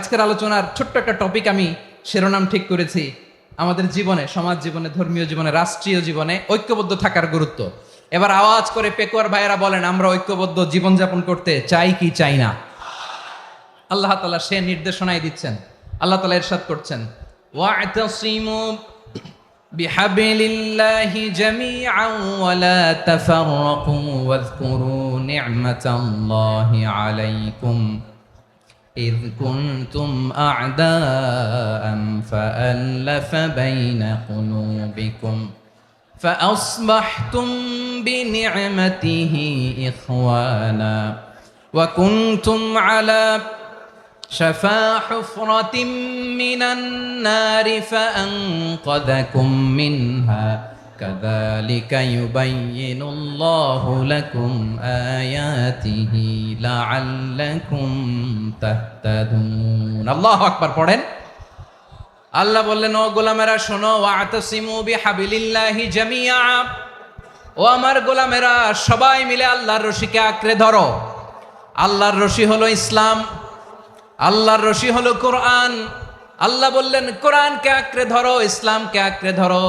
আজকের আলোচনার ছোট্ট একটা টপিক আমি শিরোনাম ঠিক করেছি, আমাদের জীবনে, সমাজ জীবনে, ধর্মীয় জীবনে, রাষ্ট্রীয় জীবনে ঐক্যবদ্ধ থাকার গুরুত্ব। এবার আওয়াজ করে পেকুয়ার ভাইয়েরা বলেন, আমরা ঐক্যবদ্ধ জীবনযাপন করতে চাই কি চাই না? আল্লাহ তাআলা সে নির্দেশনাই দিচ্ছেন। আল্লাহ তাআলা ইরশাদ করছেন, ওয়া'তাসিমু বিহাবলিল্লাহি জামিআন ওয়া লা তাফাররাকু ওয়াযকুরু নি'মাতাল্লাহি আলাইকুম إذ كنتم أعداء فألف بين قلوبكم فأصبحتم بنعمته إخوانا وكنتم على شفا حفرة من النار فأنقذكم منها كذلك يبين الله لكم آياته لعلكم تهتدون الله أكبر পড়েন। আল্লাহ বললেন, ও গোলামেরা শোনো, ওয়া'তাসিমু বিহাবলিল্লাহি জামিআ, ও আমার গোলামেরা সবাই মিলে আল্লাহর রশিকে আঁকড়ে ধরো। আল্লাহর রশি হলো ইসলাম, আল্লাহর রশি হলো কোরআন। আল্লাহ বললেন কোরআনকে আঁকড়ে ধরো, ইসলামকে আঁকড়ে ধরো।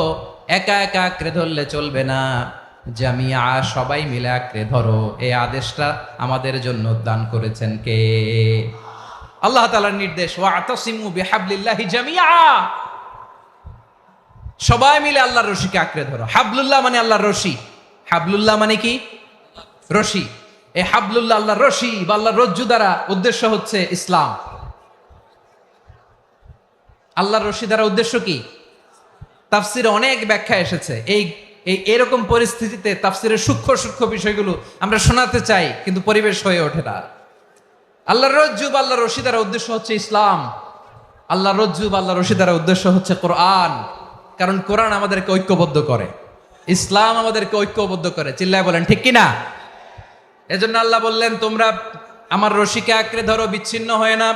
একা একা আঁকড়ে ধরলে চলবে না, জামিয়া সবাই মিলে আঁকড়ে ধরো। এই আদেশটা আমাদের জন্য দান করেছেন কে? আল্লাহ তাআলার নির্দেশ, ওয়া'তাসিমু বিহাবলিল্লাহি জামিআ, সবাই মিলে আল্লাহর রশিকে আঁকড়ে ধরো। হাবলুল্লাহ মানে আল্লাহর রশি। হাবলুল্লাহ মানে কি? রশি। এই হাবলুল্লাহ আল্লাহর রশি বা আল্লাহর রজ্জু দ্বারা উদ্দেশ্য হচ্ছে ইসলাম। আল্লাহর রশি দ্বারা উদ্দেশ্য কি? তাফসিরে অনেক ব্যাখ্যা এসেছে। এরকম পরিস্থিতিতে তাফসিরের সূক্ষ্ম সূক্ষ্ম বিষয়গুলো আমরা শোনাতে চাই, কিন্তু পরিবেশ হয়ে ওঠে না। আল্লাহর রজ্জু বা আল্লাহর রশি দ্বারা উদ্দেশ্য হচ্ছে ইসলাম। আল্লাহর রজ্জু বা আল্লাহর রশি দ্বারা উদ্দেশ্য হচ্ছে কোরআন, কারণ কোরআন আমাদেরকে ঐক্যবদ্ধ করে, ইসলাম আমাদেরকে ঐক্যবদ্ধ করে। চিল্লায় বলেন ঠিক কিনা? এজন্য আল্লাহ বললেন, তোমরা আমার রশিকে আঁকড়ে ধরো, বিচ্ছিন্ন হয়ে না।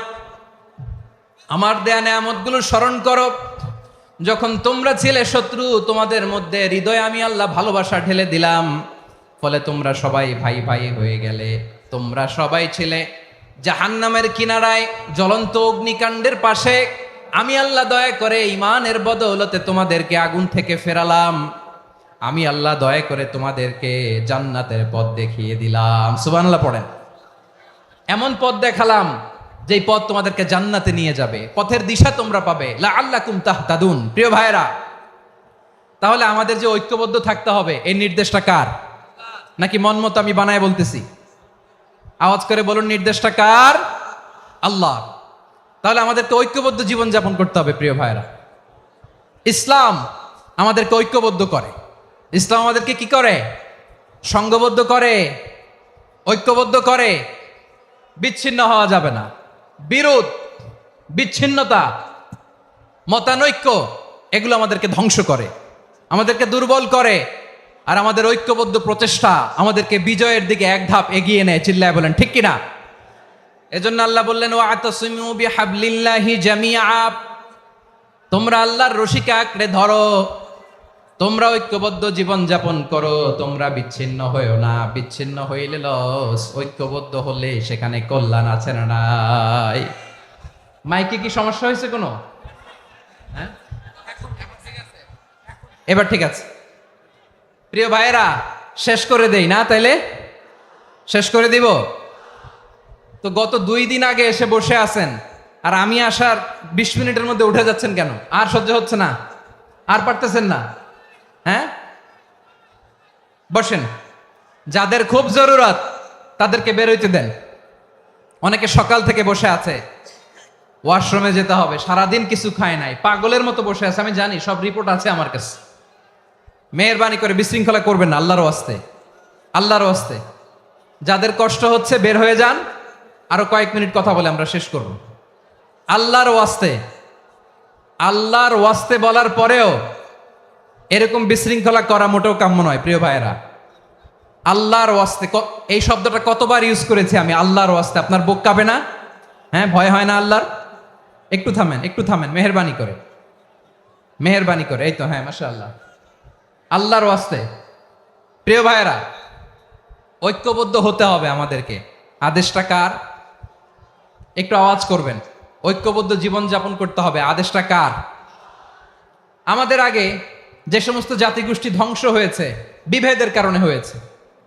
আমার দেয়া নেয়ামতগুলো স্মরণ করো। যখন তোমরা ছিলে শত্রু, তোমাদের মধ্যে হৃদয়ে আমি আল্লাহ ভালোবাসা ঢেলে দিলাম, ফলে তোমরা সবাই ভাই ভাই হয়ে গেলে। তোমরা সবাই ছিলে জাহান্নামের কিনারায়, জ্বলন্ত অগ্নিকাণ্ডের পাশে। আমি আল্লাহ দয়া করে ঈমানের বদৌলতে তোমাদেরকে আগুন থেকে ফেরালাম। আমি আল্লাহ দয়া করে তোমাদেরকে জান্নাতের পথ দেখিয়ে দিলাম। সুবহানাল্লাহ পড়েন। এমন পথ দেখালাম যেই পথ তোমাদেরকে জান্নাতে নিয়ে যাবে, পথের দিশা তোমরা পাবে। লাআল্লাকুম তাহতাদুন। প্রিয় ভাইরা, তাহলে আমাদের যে ঐক্যবদ্ধ থাকতে হবে, এই নির্দেশটা কার? নাকি মন মতো আমি বানায় বলতেছি? আওয়াজ করে বলুন, নির্দেশটা কার? আল্লাহ। তাহলে আমাদেরকে ঐক্যবদ্ধ জীবন যাপন করতে হবে। প্রিয় ভাইরা, ইসলাম আমাদেরকে ঐক্যবদ্ধ করে। ইসলাম আমাদেরকে কি করে? সংঘবদ্ধ করে, ঐক্যবদ্ধ করে। বিচ্ছিন্ন হওয়া যাবে না। বিরোধ, বিচ্ছিন্নতা, মতানৈক্য, এগুলো আমাদেরকে ধ্বংস করে, আমাদেরকে দুর্বল করে। আর আমাদের ঐক্যবদ্ধ প্রচেষ্টা আমাদেরকে বিজয়ের দিকে এক ধাপ এগিয়ে নেয়। চিল্লায় বলেন ঠিক কিনা? এজন্য আল্লাহ বললেন, ওয়া'তাসিমু বিহাবলিল্লাহি জামিআ, তোমরা আল্লাহর রশিকে আঁকড়ে ধরো, তোমরা ঐক্যবদ্ধ জীবন যাপন করো, তোমরা বিচ্ছিন্ন হইও না। বিচ্ছিন্ন হইলে লস, ঐক্যবদ্ধ হলে সেখানে কল্যাণ আছে না নাই? মাইকে কি সমস্যা হয়েছে কোনো? হ্যাঁ, এবার ঠিক আছে। প্রিয় ভাইয়েরা, শেষ করে দেই না? তাইলে শেষ করে দিব তো। গত 2 দিন আগে এসে বসে আছেন, আর আমি আসার 20 মিনিটের মধ্যে উঠে যাচ্ছেন কেন? আর সহ্য হচ্ছে না? আর পারতেছেন না? হ্যাঁ, বসেন। যাদের খুব জরুরত তাদেরকে বের হইতে দেন। অনেকে সকাল থেকে বসে আছে, ওয়াশরুমে যেতে হবে, সারাদিন কিছু খায় নাই, পাগলের মতো বসে আছে। আমি জানি, সব রিপোর্ট আছে আমার কাছে। মেহেরবানি করে বিশৃঙ্খলা করবেন না, আল্লাহর ওয়াস্তে, আল্লাহর ওয়াস্তে। যাদের কষ্ট হচ্ছে বের হয়ে যান। আরো কয়েক মিনিট কথা বলে আমরা শেষ করব। আল্লাহর ওয়াস্তে, আল্লাহর ওয়াস্তে বলার পরেও এরকম বিশৃঙ্খলা করা মোটেও কাম্য নয়। প্রিয় ভাইয়েরা, আল্লাহর ওয়াস্তে, এই শব্দটা কতবার ইউজ করেছি আমি, আল্লাহর ওয়াস্তে। আপনার বুক কাঁপে না? হ্যাঁ, ভয় হয় না আল্লাহর? একটু থামেন, একটু থামেন, মেহেরবানি করে, মেহেরবানি করে। এই তো, হ্যাঁ, মাশাআল্লাহ। আল্লাহর ওয়াস্তে প্রিয় ভাইয়েরা, ঐক্যবদ্ধ হতে হবে আমাদেরকে। আদেশটা কার? একটু আওয়াজ করবেন। ঐক্যবদ্ধ জীবন যাপন করতে হবে। আদেশটা কার? আমাদের আগে যে সমস্ত জাতিগোষ্ঠী ধ্বংস হয়েছে বিভেদের কারণে হয়েছে।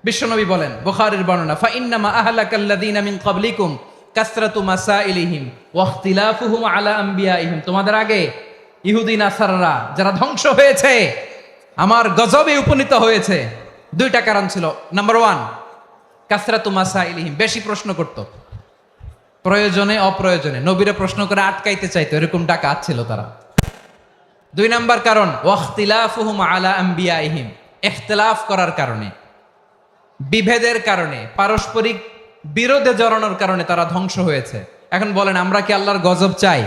বিশ্বনবী বলেন, বুখারীর বর্ণনা, ফা ইন্নামা আহলাকাল্লাযীনা মিন ক্বাবলিকুম কাসরাতু মাসাইলিহিম ওয়া ইখতিলাফুহুম আলা আমবিয়াইহিম। তোমাদের আগে ইহুদি নাসারারা যারা ধ্বংস হয়েছে, আমার গজবে উপনীত হয়েছে, দুইটা কারণ ছিল। নাম্বার 1, কাসরাতু মাসাইলিহিম, বেশি প্রশ্ন করত, প্রয়োজনে অপ্রয়োজনে নবীরে প্রশ্ন করে আটকাইতে চাইতো, এরকম ডাকাত ছিল তারা। 2 নাম্বার কারণ, ওয়াখতিলাফুহুম আলা আমবিয়াইহিম, ইখতিলাফ করার কারণে, বিভেদের কারণে, পারস্পরিক বিরোধে জড়ানোর কারণে তারা ধ্বংস হয়েছে। এখন বলেন, আমরা কি আল্লাহর গজব চাই?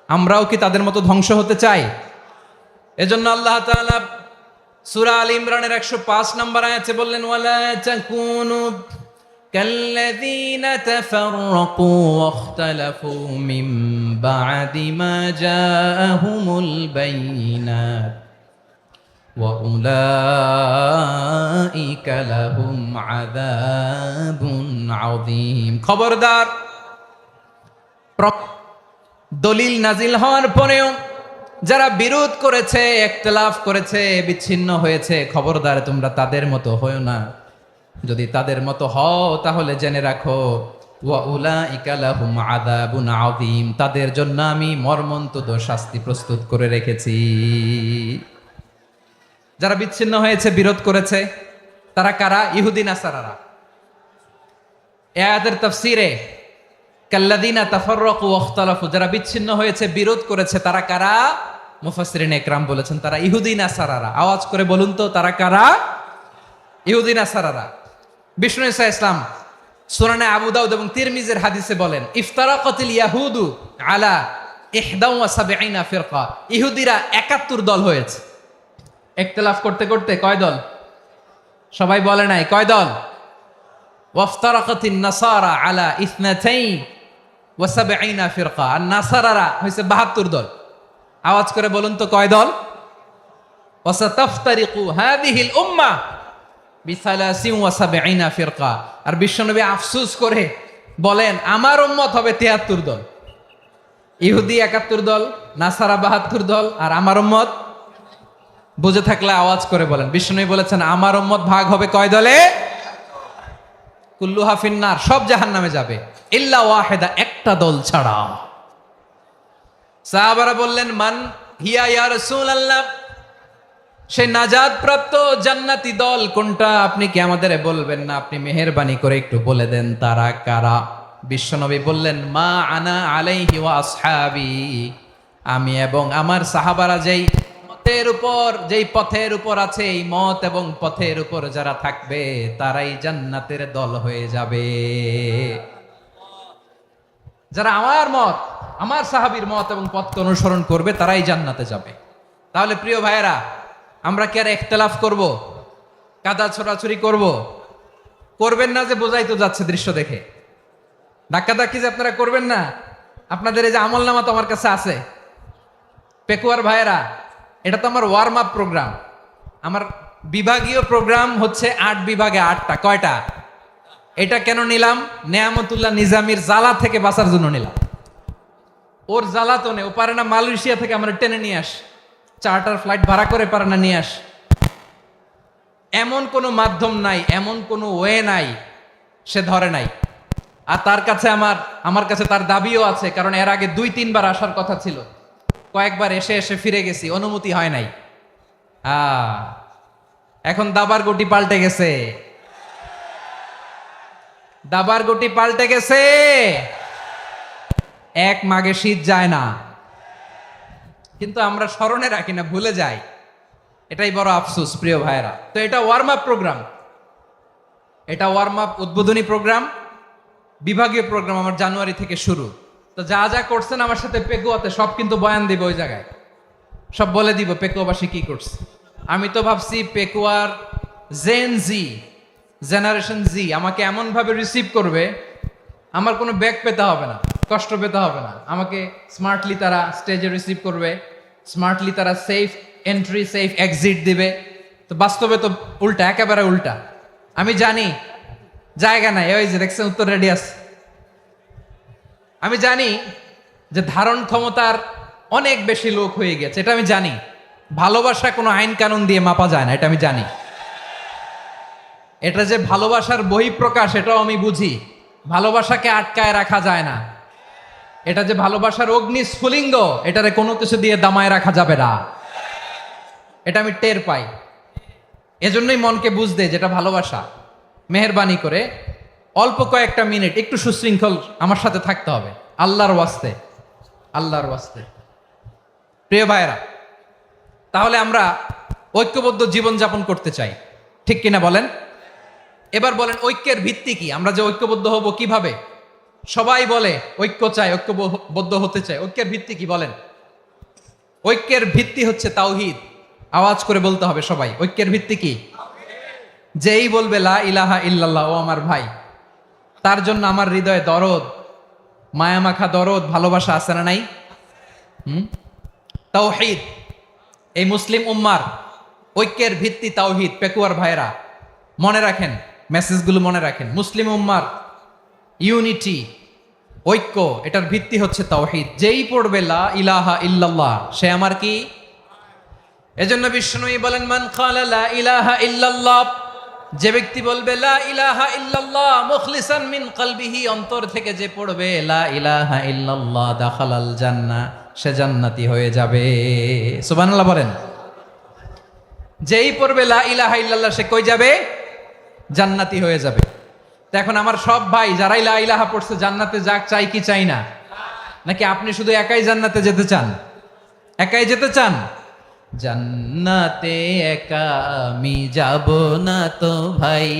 আমরাও কি তাদের মতো ধ্বংস হতে চাই? এজন্য আল্লাহ তাআলা সূরা আল ইমরানের 105 নম্বর আয়াতে বললেন, ওয়ালা তাকুনু কাল্লাযীনা তাফাররাকু ওয়াখতালাফু মিন বা'দি মা জাআহুমুল বাইয়িনাত ওয়া উলাইকা লাহুম আযাবুন আযীম। খবরদার, দলিল নাজিল হওয়ার পরেও যারা বিরোধ করেছে, ইখতিলাফ করেছে, বিচ্ছিন্ন হয়েছে, খবরদার তোমরা তাদের মতো হয়ো না। যদি তাদের মতো হও তাহলে জেনে রাখো, ওয়া উলাইকা লাহুম আযাবুন আযীম, তাদের জন্য আমি মর্মন্তুদ শাস্তি প্রস্তুত করে রেখেছি। যারা বিচ্ছিন্ন হয়েছে, বিরোধ করেছে, তারা কারা? ইহুদি নাসারারা। এই আয়াতের তাফসীরে কাল্লাযীনা তাফাররাকু ওয়াখতালাফু, যারা বিচ্ছিন্ন হয়েছে, বিরোধ করেছে, তারা কারা? মুফাসসিরিন ইকরাম বলেছেন তারা ইহুদি নাসারারা। আওয়াজ করে বলুন তো, তারা কারা? ইহুদি নাসারারা। বিষ্ণু ঈসা ইসলাম সুনানে আবু দাউদ এবং তিরমিজির হাদিসে বলেন, ইফতারাকাতিল ইয়াহুদু আলা 71 ফিরকা, ইহুদিরা 71 দল হয়েছে। ইখতিলাফ করতে করতে কয় দল? সবাই বলে নাই, কয় দল? ওয়াফতারাকাতিন নাসারা আলা 72 ফিরকা, আর নাসারারা হইছে 72 দল। আওয়াজ করে বলুন তো, কয় দল? ওয়াসাতাফতারিকু হাযিহিল উম্মাহ বি73 ফিরকা। আর বিশ্বনবী আফসোস করে বলেন, আমার উম্মত হবে 73 দল। ইহুদি 71 দল, নাসারা 72 দল, আর আমার উম্মত, বুঝে থাকলে আওয়াজ করে বলেন। বিশ্বনবী বলেছেন, আমার উম্মত ভাগ হবে কয় দলে? কুল্লুহা ফিন্নার, সব জাহান্নামে যাবে, ইল্লা ওয়াহিদা, একটা দল ছাড়া। সাহাবারা বললেন, মান হিয়া ইয়া রাসূলুল্লাহ, সেই নাজাত প্রাপ্ত জান্নাতি দল কোনটা? আপনি কি আমাদের বলবেন না? আপনি মেহেরবানি করে একটু বলে দেন তারা কারা। বিশ্বনবী বললেন, মা আনা আলাইহি ওয়া আসহাবি, আমি এবং আমার সাহাবারা যেই পথের উপর আছে, এই মত এবং পথের উপর যারা থাকবে তারাই জান্নাতের দল হয়ে যাবে। যারা আমার মত, আমার সাহাবীর মত এবং পথকে অনুসরণ করবে তারাই জান্নাতে যাবে। তাহলে প্রিয় ভাইয়েরা, আমরা কি আর ইখতিলাফ করব? কাদা ছোড়াছুরি করব? করবেন না যে বোঝাই তো যাচ্ছে দৃশ্য দেখে। ধাক্কাধাক্কি যে আপনারা করবেন না। আপনাদের এই যে আমলনামা তো আমার কাছে আছে। পেকুয়ার ভাইয়েরা, এটা তো আমার ওয়ার্ম আপ প্রোগ্রাম। আমার বিভাগীয় প্রোগ্রাম হচ্ছে 8 বিভাগে 8টা। কয়টা? এটা কেন নিলাম? নেয়ামতুল্লাহ নিজামীর জ্বালা থেকে বাঁচার জন্য নিলাম। ওর জ্বালাতনে ও পারে না মালয়েশিয়া থেকে আমরা টেনে নিয়ে আস, চার্টার ফ্লাইট ভাড়া করে পারে না নিয়ে আস। এমন কোনো মাধ্যম নাই, এমন কোনো ওয়ে নাই সে ধরে নাই। আর তার কাছে আমার কাছে তার দাবিও আছে, কারণ এর আগে 2-3 বার আসার কথা ছিল। কয়েকবার এসে এসে ফিরে গেছি, অনুমতি হয় নাই। এখন দাবার গুটি পাল্টে গেছে, দাবার গুটি পাল্টে গেছে। এক মাঘে শীত যায় না, কিন্তু আমরা স্মরণে রাখি না, ভুলে যাই। এটাই বড় আফসোস প্রিয় ভাইরা। তো এটা ওয়ার্ম আপ প্রোগ্রাম, এটা ওয়ার্ম আপ উদ্বোধনী প্রোগ্রাম, বিভাগীয় প্রোগ্রাম আমার জানুয়ারি থেকে শুরু। তো যা যা করছেন আমার সাথে পেকুয়াতে সব কিন্তু বয়ান দিব, ওই জায়গায় সব বলে দিব পেকুয়াবাসী কি করছে। আমি তো ভাবছি পেকুয়ার জেনারেশন জি আমাকে এমন ভাবে রিসিভ করবে, আমার কোনো ব্যাক পেতে হবে না, কষ্ট পেতে হবে না। আমাকে স্মার্টলি তারা স্টেজে রিসিভ করবে, স্মার্টলি তারা সেফ এন্ট্রি সেফ এক্সিট দিবে। তো বাস্তবে তো উল্টা, একেবারে উল্টা। আমি জানি জায়গা নাই, ওই যে দেখছেন উত্তর রেডি আছে। আমি জানি যে ধারণ ক্ষমতার অনেক বেশি লোক হয়ে গেছে, এটা আমি জানি। ভালোবাসা কোনো আইন কানুন দিয়ে মাপা যায় না, এটা আমি জানি। এটা যে ভালোবাসার বহিঃপ্রকাশ, এটাও আমি বুঝি। ভালোবাসাকে আটকায় রাখা যায় না। এটা যে ভালোবাসার অগ্নি স্ফুলিঙ্গ, এটারে কোনো কিছু দিয়ে দামায় রাখা যাবে না, এটা আমি টের পাই। এজন্যই মনকে বুঝতে যেটা ভালোবাসা। মেহেরবানি করে অল্প কয়েকটা মিনিট একটু সুশৃঙ্খল আমার সাথে থাকতে হবে, আল্লাহর ওয়াস্তে, আল্লাহর ওয়াস্তে। প্রিয় ভাইরা, তাহলে আমরা ঐক্যবদ্ধ জীবন যাপন করতে চাই, ঠিক কিনা বলেন? এবার বলেন ঐক্যের ভিত্তি কি? আমরা যে ঐক্যবদ্ধ হব কিভাবে? সবাই বলে ঐক্য চাই, ঐক্যবদ্ধ হতে চাই। ঐক্যের ভিত্তি কি বলেন? ঐক্যের ভিত্তি হচ্ছে তাওহীদ। আওয়াজ করে বলতে হবে সবাই, ঐক্যের ভিত্তি কি? যেই বলবে লা ইলাহা ইল্লাল্লাহ, ও আমার ভাই, তার জন্য আমার হৃদয়ে দরদ, মায়ামাখা দরদ, ভালোবাসা আছে না নাই? তাওহীদ। এই মুসলিম উম্মার ঐক্যের ভিত্তি তাওহীদ। পেকুয়ার ভাইরা মনে রাখেন, মেসেজগুলো মনে রাখেন। মুসলিম উম্মার ইউনিটি, ঐক্য, এটার ভিত্তি হচ্ছে তাওহীদ। যেই পড়বে লা ইলাহা ইল্লাল্লাহ, সে আমার কি? এজন্য বিষ্ণুই বলেন, মান ক্বালা লা ইলাহা ইল্লাল্লাহ, যে ব্যক্তি বলবে লা ইলাহা ইল্লাল্লাহ মুখলিসান মিন কলবিহি, অন্তর থেকে যে পড়বে লা ইলাহা ইল্লাল্লাহ, দাখালাল জান্নাহ, সে জান্নাতি হয়ে যাবে। সুবহানাল্লাহ বলেন। যেই পড়বে লা ইলাহা ইল্লাল্লাহ, সে কই যাবে? জান্নাতি হয়ে যাবে। তো এখন আমার সব ভাই যারাই লা ইলাহা পড়ছে জান্নাতে যাক, চাই কি চাই না? নাকি আপনি শুধু একাই জান্নাতে যেতে চান? একাই যেতে চান? জান্নাতে একা আমি যাব না তো ভাই,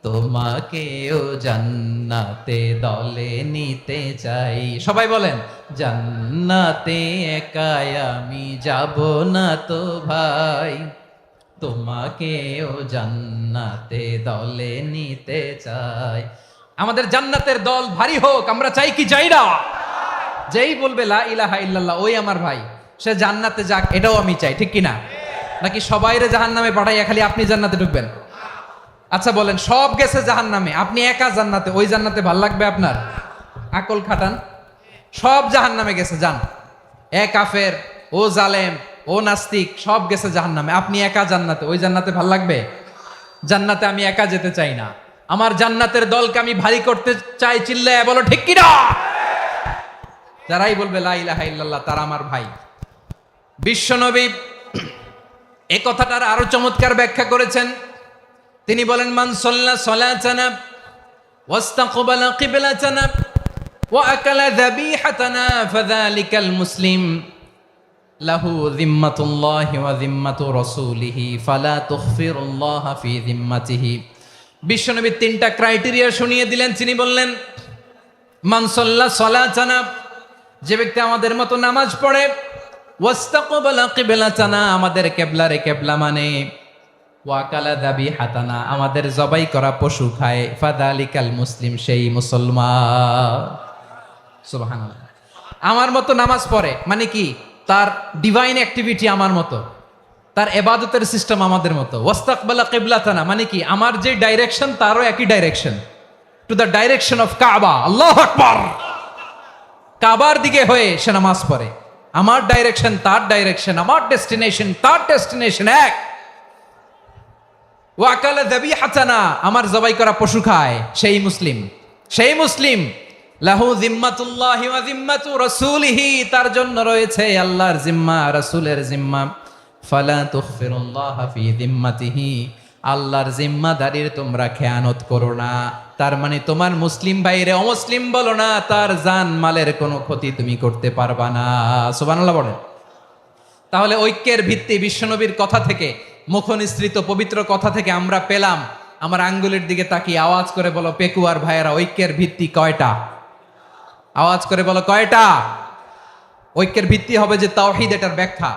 তোমাকেও জান্নাতে দলে নিতে চাই। সবাই বলেন, জান্নাতে একা আমি যাব না তো ভাই, তোমাকেও জান্নাতে দলে নিতে চাই। আমাদের জান্নাতের দল ভারী হোক, আমরা চাই কি চাই না? যেই বলবে লা ইলাহা ইল্লাল্লাহ, ওই আমার ভাই, সে জান্নাতে যাক, এটাও আমি চাই, ঠিক কিনা? নাকি সবাইরে জাহান্নামে পাঠাইয়া খালি আপনি জান্নাতে ঢুকবেন? আচ্ছা বলেন, সব গেছে জাহান্নামে, আপনি একা জান্নাতে, ওই জান্নাতে ভাল লাগবে আপনার? আকল খাটান। সব জাহান্নামে গেছে, যান। এ কাফের, ও জালেম, ও নাস্তিক, সব গেছে জাহান্নামে, আপনি একা জান্নাতে, ওই জান্নাতে ভাল লাগবে? জান্নাতে আমি একা যেতে চাই না, আমার জান্নাতের দলকে আমি ভারী করতে চাই। চিল্লায় বলো ঠিক কিনা? যারাই বলবে লা ইলাহা ইল্লাল্লাহ, তারা আমার ভাই। বিশ্বনবী এই কথাটার আরো চমৎকার ব্যাখ্যা করেছেন। তিনি বলেন, মান সাল্লা সালাতানা ওয়াস্তাকবালা কিবলাতানা ওয়া আকালা যাবিহাতানা ফাযালিকাল মুসলিম লাহু যিম্মাতুল্লাহি ওয়া যিম্মাতু রাসূলিহি ফালা তুখফিরুল্লাহা ফি যিম্মাতিহি। বিশ্বনবী তিনটা ক্রাইটেরিয়া শুনিয়ে দিলেন। তিনি বললেন, মান সাল্লা সালাতানা, যে ব্যক্তি আমাদের মতো নামাজ পড়ে, ওয়াস্তাকবালা কিবলাতানা, আমাদের কিবলারে কিবলা মানে, ওয়া আকালা যাবিহাতানা, আমাদের জবাই করা পশু খায়, ফাযালিকাল মুসলিম, সেই মুসলমান। সুবহানাল্লাহ। আমার মতো নামাজ পড়ে মানে কি? তার ডিভাইন অ্যাক্টিভিটি আমার মতো, তার ইবাদতের সিস্টেম আমাদের মতো। ওয়াস্তাকবালা কিবলাতানা মানে কি? আমার যে ডাইরেকশন, তারও একই direction, to the direction of কাবা। আল্লাহু আকবার। কাবার দিকে হয়ে সে নামাজ পড়ে। আমার ডাইরেকশন, তার ডাইরেকশন, আমার ডেস্টিনেশন, তার ডেস্টিনেশন এক। ওয়া আকালা যাবিহাতানা, আমার জবাই করা পশু খায়, সেই মুসলিম, সেই মুসলিম। লাহু যিম্মাতুল্লাহি ওয়া যিম্মাতু রাসূলিহি, তার জন্য রয়েছে আল্লাহর জিম্মা, রাসূলের জিম্মা। ফালা তুখফিরুল্লাহা ফি যিম্মাতিহি, আল্লাহর জিম্মাদারির তোমরা খেয়ানত করো না। তার মানে তোমার মুসলিম ভাইরে অমুসলিম বলো না, তার জান মালের কোনো ক্ষতি তুমি করতে পারবা না। সুবহানাল্লাহ বলেন। তাহলে ঐক্যের ভিত্তি বিশ্বনবীর কথা থেকে, মুখনিসৃত পবিত্র কথা থেকে আমরা পেলাম। আমার আঙ্গুলের দিকে তাকিয়ে আওয়াজ করে বলো পেকুয়ার ভাইয়েরা, ঐক্যের ভিত্তি কয়টা? আওয়াজ করে বলো কয়টা? ঐক্যের ভিত্তি হবে যে তাওহীদ, এটার ব্যাখ্যা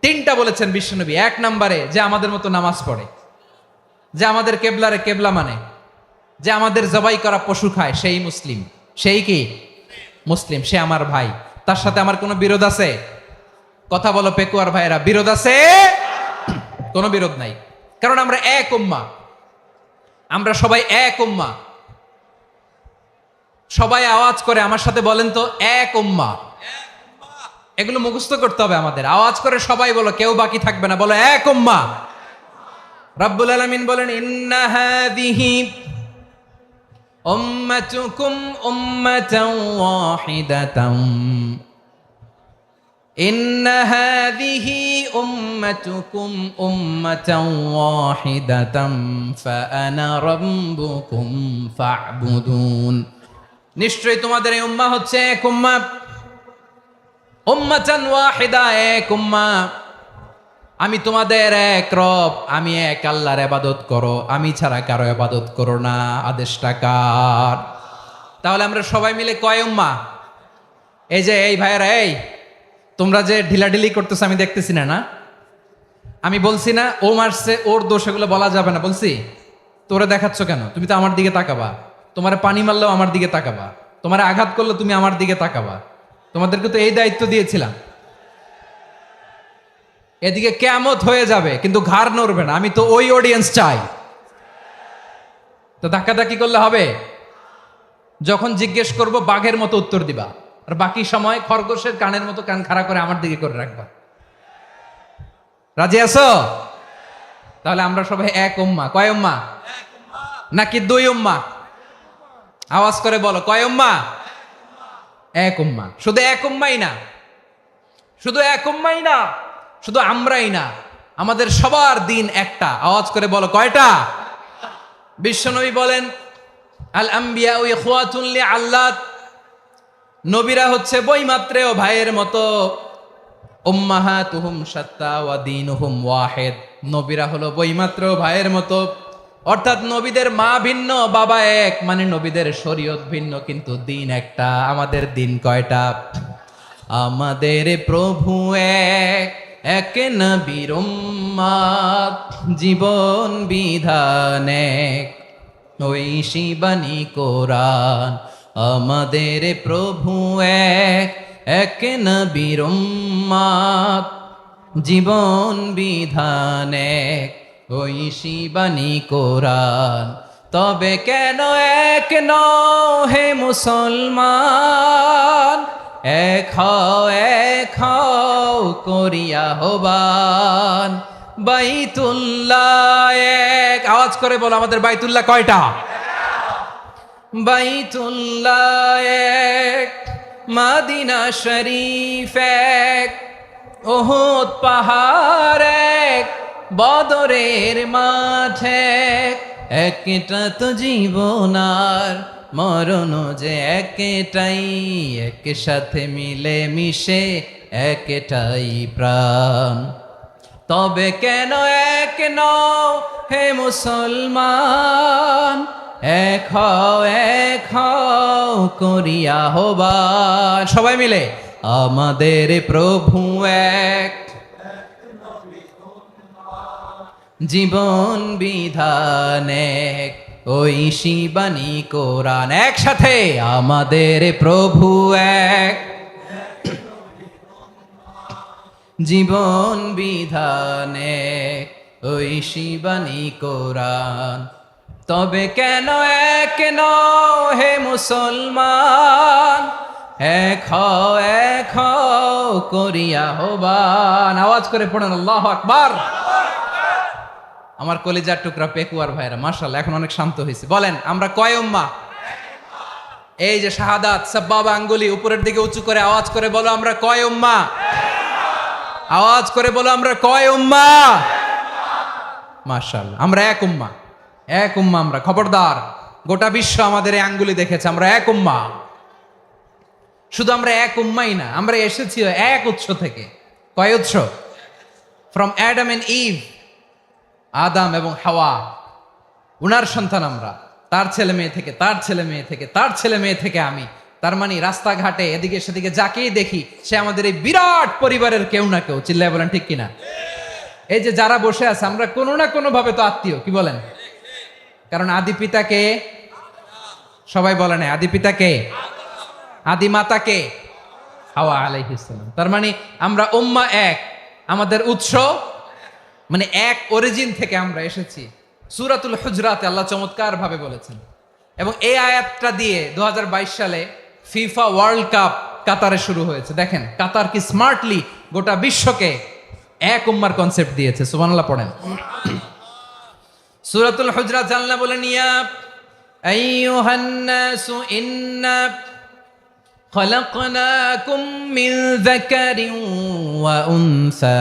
তিনটা বলেছেন বিশ্বনবী। এক নম্বরে, যে আমাদের মতো নামাজ পড়ে, যে আমাদের কেবলারে কেবলা মানে, যে আমাদের জবাই করা পশু খায়, সেই মুসলিম। সেই কি? মুসলিম, সে আমার ভাই। তার সাথে আমার কোনো বিরোধ আছে? কথা বলো পেকুয়ার ভাইয়েরা, বিরোধ আছে? কোনো বিরোধ নাই, কারণ আমরা এক উম্মাহ, আমরা সবাই এক উম্মাহ। সবাই আওয়াজ করে আমার সাথে বলেন তো, এক উম্মা। এগুলো মুখস্থ করতে হবে আমাদের। আওয়াজ করে সবাই বলো, কেউ বাকি থাকবে না, বলো এক উম্মা। রাব্বুল আলামিন বলেন, ইন্না হাযিহি উম্মাতুকুম উম্মাতান ওয়াহিদাতাম, ইন্না হাযিহি উম্মাতুকুম উম্মাতান ওয়াহিদাতাম ফাআনা রাব্বুকুম ফা'বুদুন। নিশ্চয়ই তোমাদের এই উম্মাহ হচ্ছে এক উম্মাহ, উম্মাতান ওয়াহিদা, এক উম্মাহ। আমি তোমাদের এক রব, আমি এক আল্লাহর ইবাদত করো, আমি ছাড়া কারো ইবাদত করো না। আদেশটা কার? তাহলে আমরা সবাই মিলে কয় উম্মাহ? এই যে এই ভাইয়েরা, এই তোমরা যে ঢিলাঢিলি করতেছো আমি দেখতেছি না। আমি বলছি না ও মারছে, ওর দোষ, এগুলো বলা যাবে না বলছি? তোরা দেখাচ্ছ কেন? তুমি তো আমার দিকে তাকাবা। তোমার পানি মারলেও আমার দিকে তাকাবা, তোমার আঘাত করলে তুমি আমার দিকে তাকাবা। তোমাদেরকে তো এই দায়িত্ব দিয়েছিলাম। এদিকে কিয়ামত হয়ে যাবে কিন্তু ঘাড় নড়বে না। আমি তো ওই অডিয়েন্স চাই। তো ধাক্কাধাক্কি করলে হবে? যখন জিজ্ঞেস করব বাঘের মতো উত্তর দিবা, আর বাকি সময় খরগোশের কানের মতো কান খাড়া করে আমার দিকে করে রাখবা। রাজি আছো? তাহলে আমরা সবাই এক উম্মাহ। কয় উম্মাহ? নাকি দুই উম্মাহ? আওয়াজ করে বলো, কয় উম্মাহ? এক উম্মাহ। শুধু এক উম্মাই না, শুধু এক উম্মাই না, শুধু আমরাই না, আমাদের সবার দিন একটা। আওয়াজ করে বলো, কয়টা? বিশ্বনবী বলেন, আল আম্বিয়া ইখওয়াতুন লিআল্লাত, নবীরা হচ্ছে বৈমাত্রেয় ভাইয়ের মতো। উম্মাহাতুহুম শাত্তা ওয়া দীনুহুম ওয়াহিদ, নবীরা হলো বৈমাত্রেয় ভাইয়ের মতো। অর্থাৎ নবীদের মা ভিন্ন, বাবা এক, মানে নবীদের শরীয়ত ভিন্ন, কিন্তু দিন একটা। আমাদের দিন কয়টা? আমাদের প্রভু এক, এক নবীর উম্মাত, জীবন বিধান এক, ঐশী বাণী কোরআন। আমাদের প্রভু এক, এক নবীর উম্মাত, জীবন বিধান এক, ঐশী বাণী কোরআন। তবে কেন এক নও হে মুসলমান? এক হও করিয়া হবান। বাইতুল্লাহ এক। আওয়াজ করে বলো, আমাদের বাইতুল্লাহ কয়টা? বাইতুল্লাহ এক, মদিনা শরীফ এক, উহুদ পাহাড় এক, বদরের মাঠ এক। একটা তো জীবন আর মরণ যে একটাই, একসাথে মিলে মিশে একটাই প্রাণ। তবে কেন এক নও হে মুসলমান? এক হও করিয়া হবান। সবাই মিলে, আমাদের প্রভু এক, জীবন বিধান এক, ঐশী বাণী কোরআন। একসাথে, আমাদের প্রভু এক, জীবন বিধান এক, ঐশী বাণী কোরআন। তবে কেন এক নও হে মুসলমান? এক হও করিয়া হবান। আওয়াজ করে পড়েন আল্লাহু আকবার। আমার কলিজার টুকরা পেকুয়ার ভাইরা, মাশাআল্লাহ, এখন অনেক শান্ত হয়েছে। বলেন, আমরা কয় উম্মাহ? এই যে শাহাদাত, সাব্বাবা আঙ্গুলি উপরের দিকে উঁচু করে আওয়াজ করে বলো, আমরা কয় উম্মাহ? আওয়াজ করে বলো, আমরা কয় উম্মাহ? মাশাআল্লাহ, আমরা এক উম্মাহ। এক উম্মাহ আমরা। খবরদার, গোটা বিশ্ব আমাদের এই আঙ্গুলি দেখেছে, আমরা এক উম্মাহ। শুধু আমরা এক উম্মাই না, আমরা এসেছি এক উৎস থেকে। কয় উৎস? ফ্রম অ্যাডাম এন্ড ইভ, আদম এবং হাওয়া, উনার সন্তান আমরা। তার ছেলে মেয়ে থেকে, তার ছেলে মেয়ে থেকে, তার ছেলে মেয়ে থেকে আমি। তার মানে রাস্তাঘাটে এদিকে সেদিকে যাকেই দেখি, সে আমাদের এই বিরাট পরিবারের কেউ না কেউ। চিল্লায় বলেন ঠিক কিনা? এই যে যারা বসে আছে, আমরা কোনো না কোনো ভাবে তো আত্মীয়। কি বলেন? কারণ আদি পিতাকে, সবাই বলে না, আদি পিতাকে, আদি মাতাকে, হাওয়া আলাইহিস সালাম। তার মানে আমরা উম্মাহ এক, আমাদের উৎস মানে এক অরিজিন থেকে আমরা এসেছি। সূরাতুল হুজরাতে আল্লাহ চমৎকার ভাবে বলেছেন, এবং এই আয়াতটা দিয়ে 2022 সালে ফিফা ওয়ার্ল্ড কাপ কাতারে শুরু হয়েছে। দেখেন কাতার কি স্মার্টলি গোটা বিশ্বকে এক উম্মার কনসেপ্ট দিয়েছে। সুবহানাল্লাহ পড়েন। সূরাতুল হুজরাত আল্লাহ বলেন, ইয়া আইয়ুহান নাসু ইন্না খলাকনাকুম মিন যাকারিন ওয়া উনসা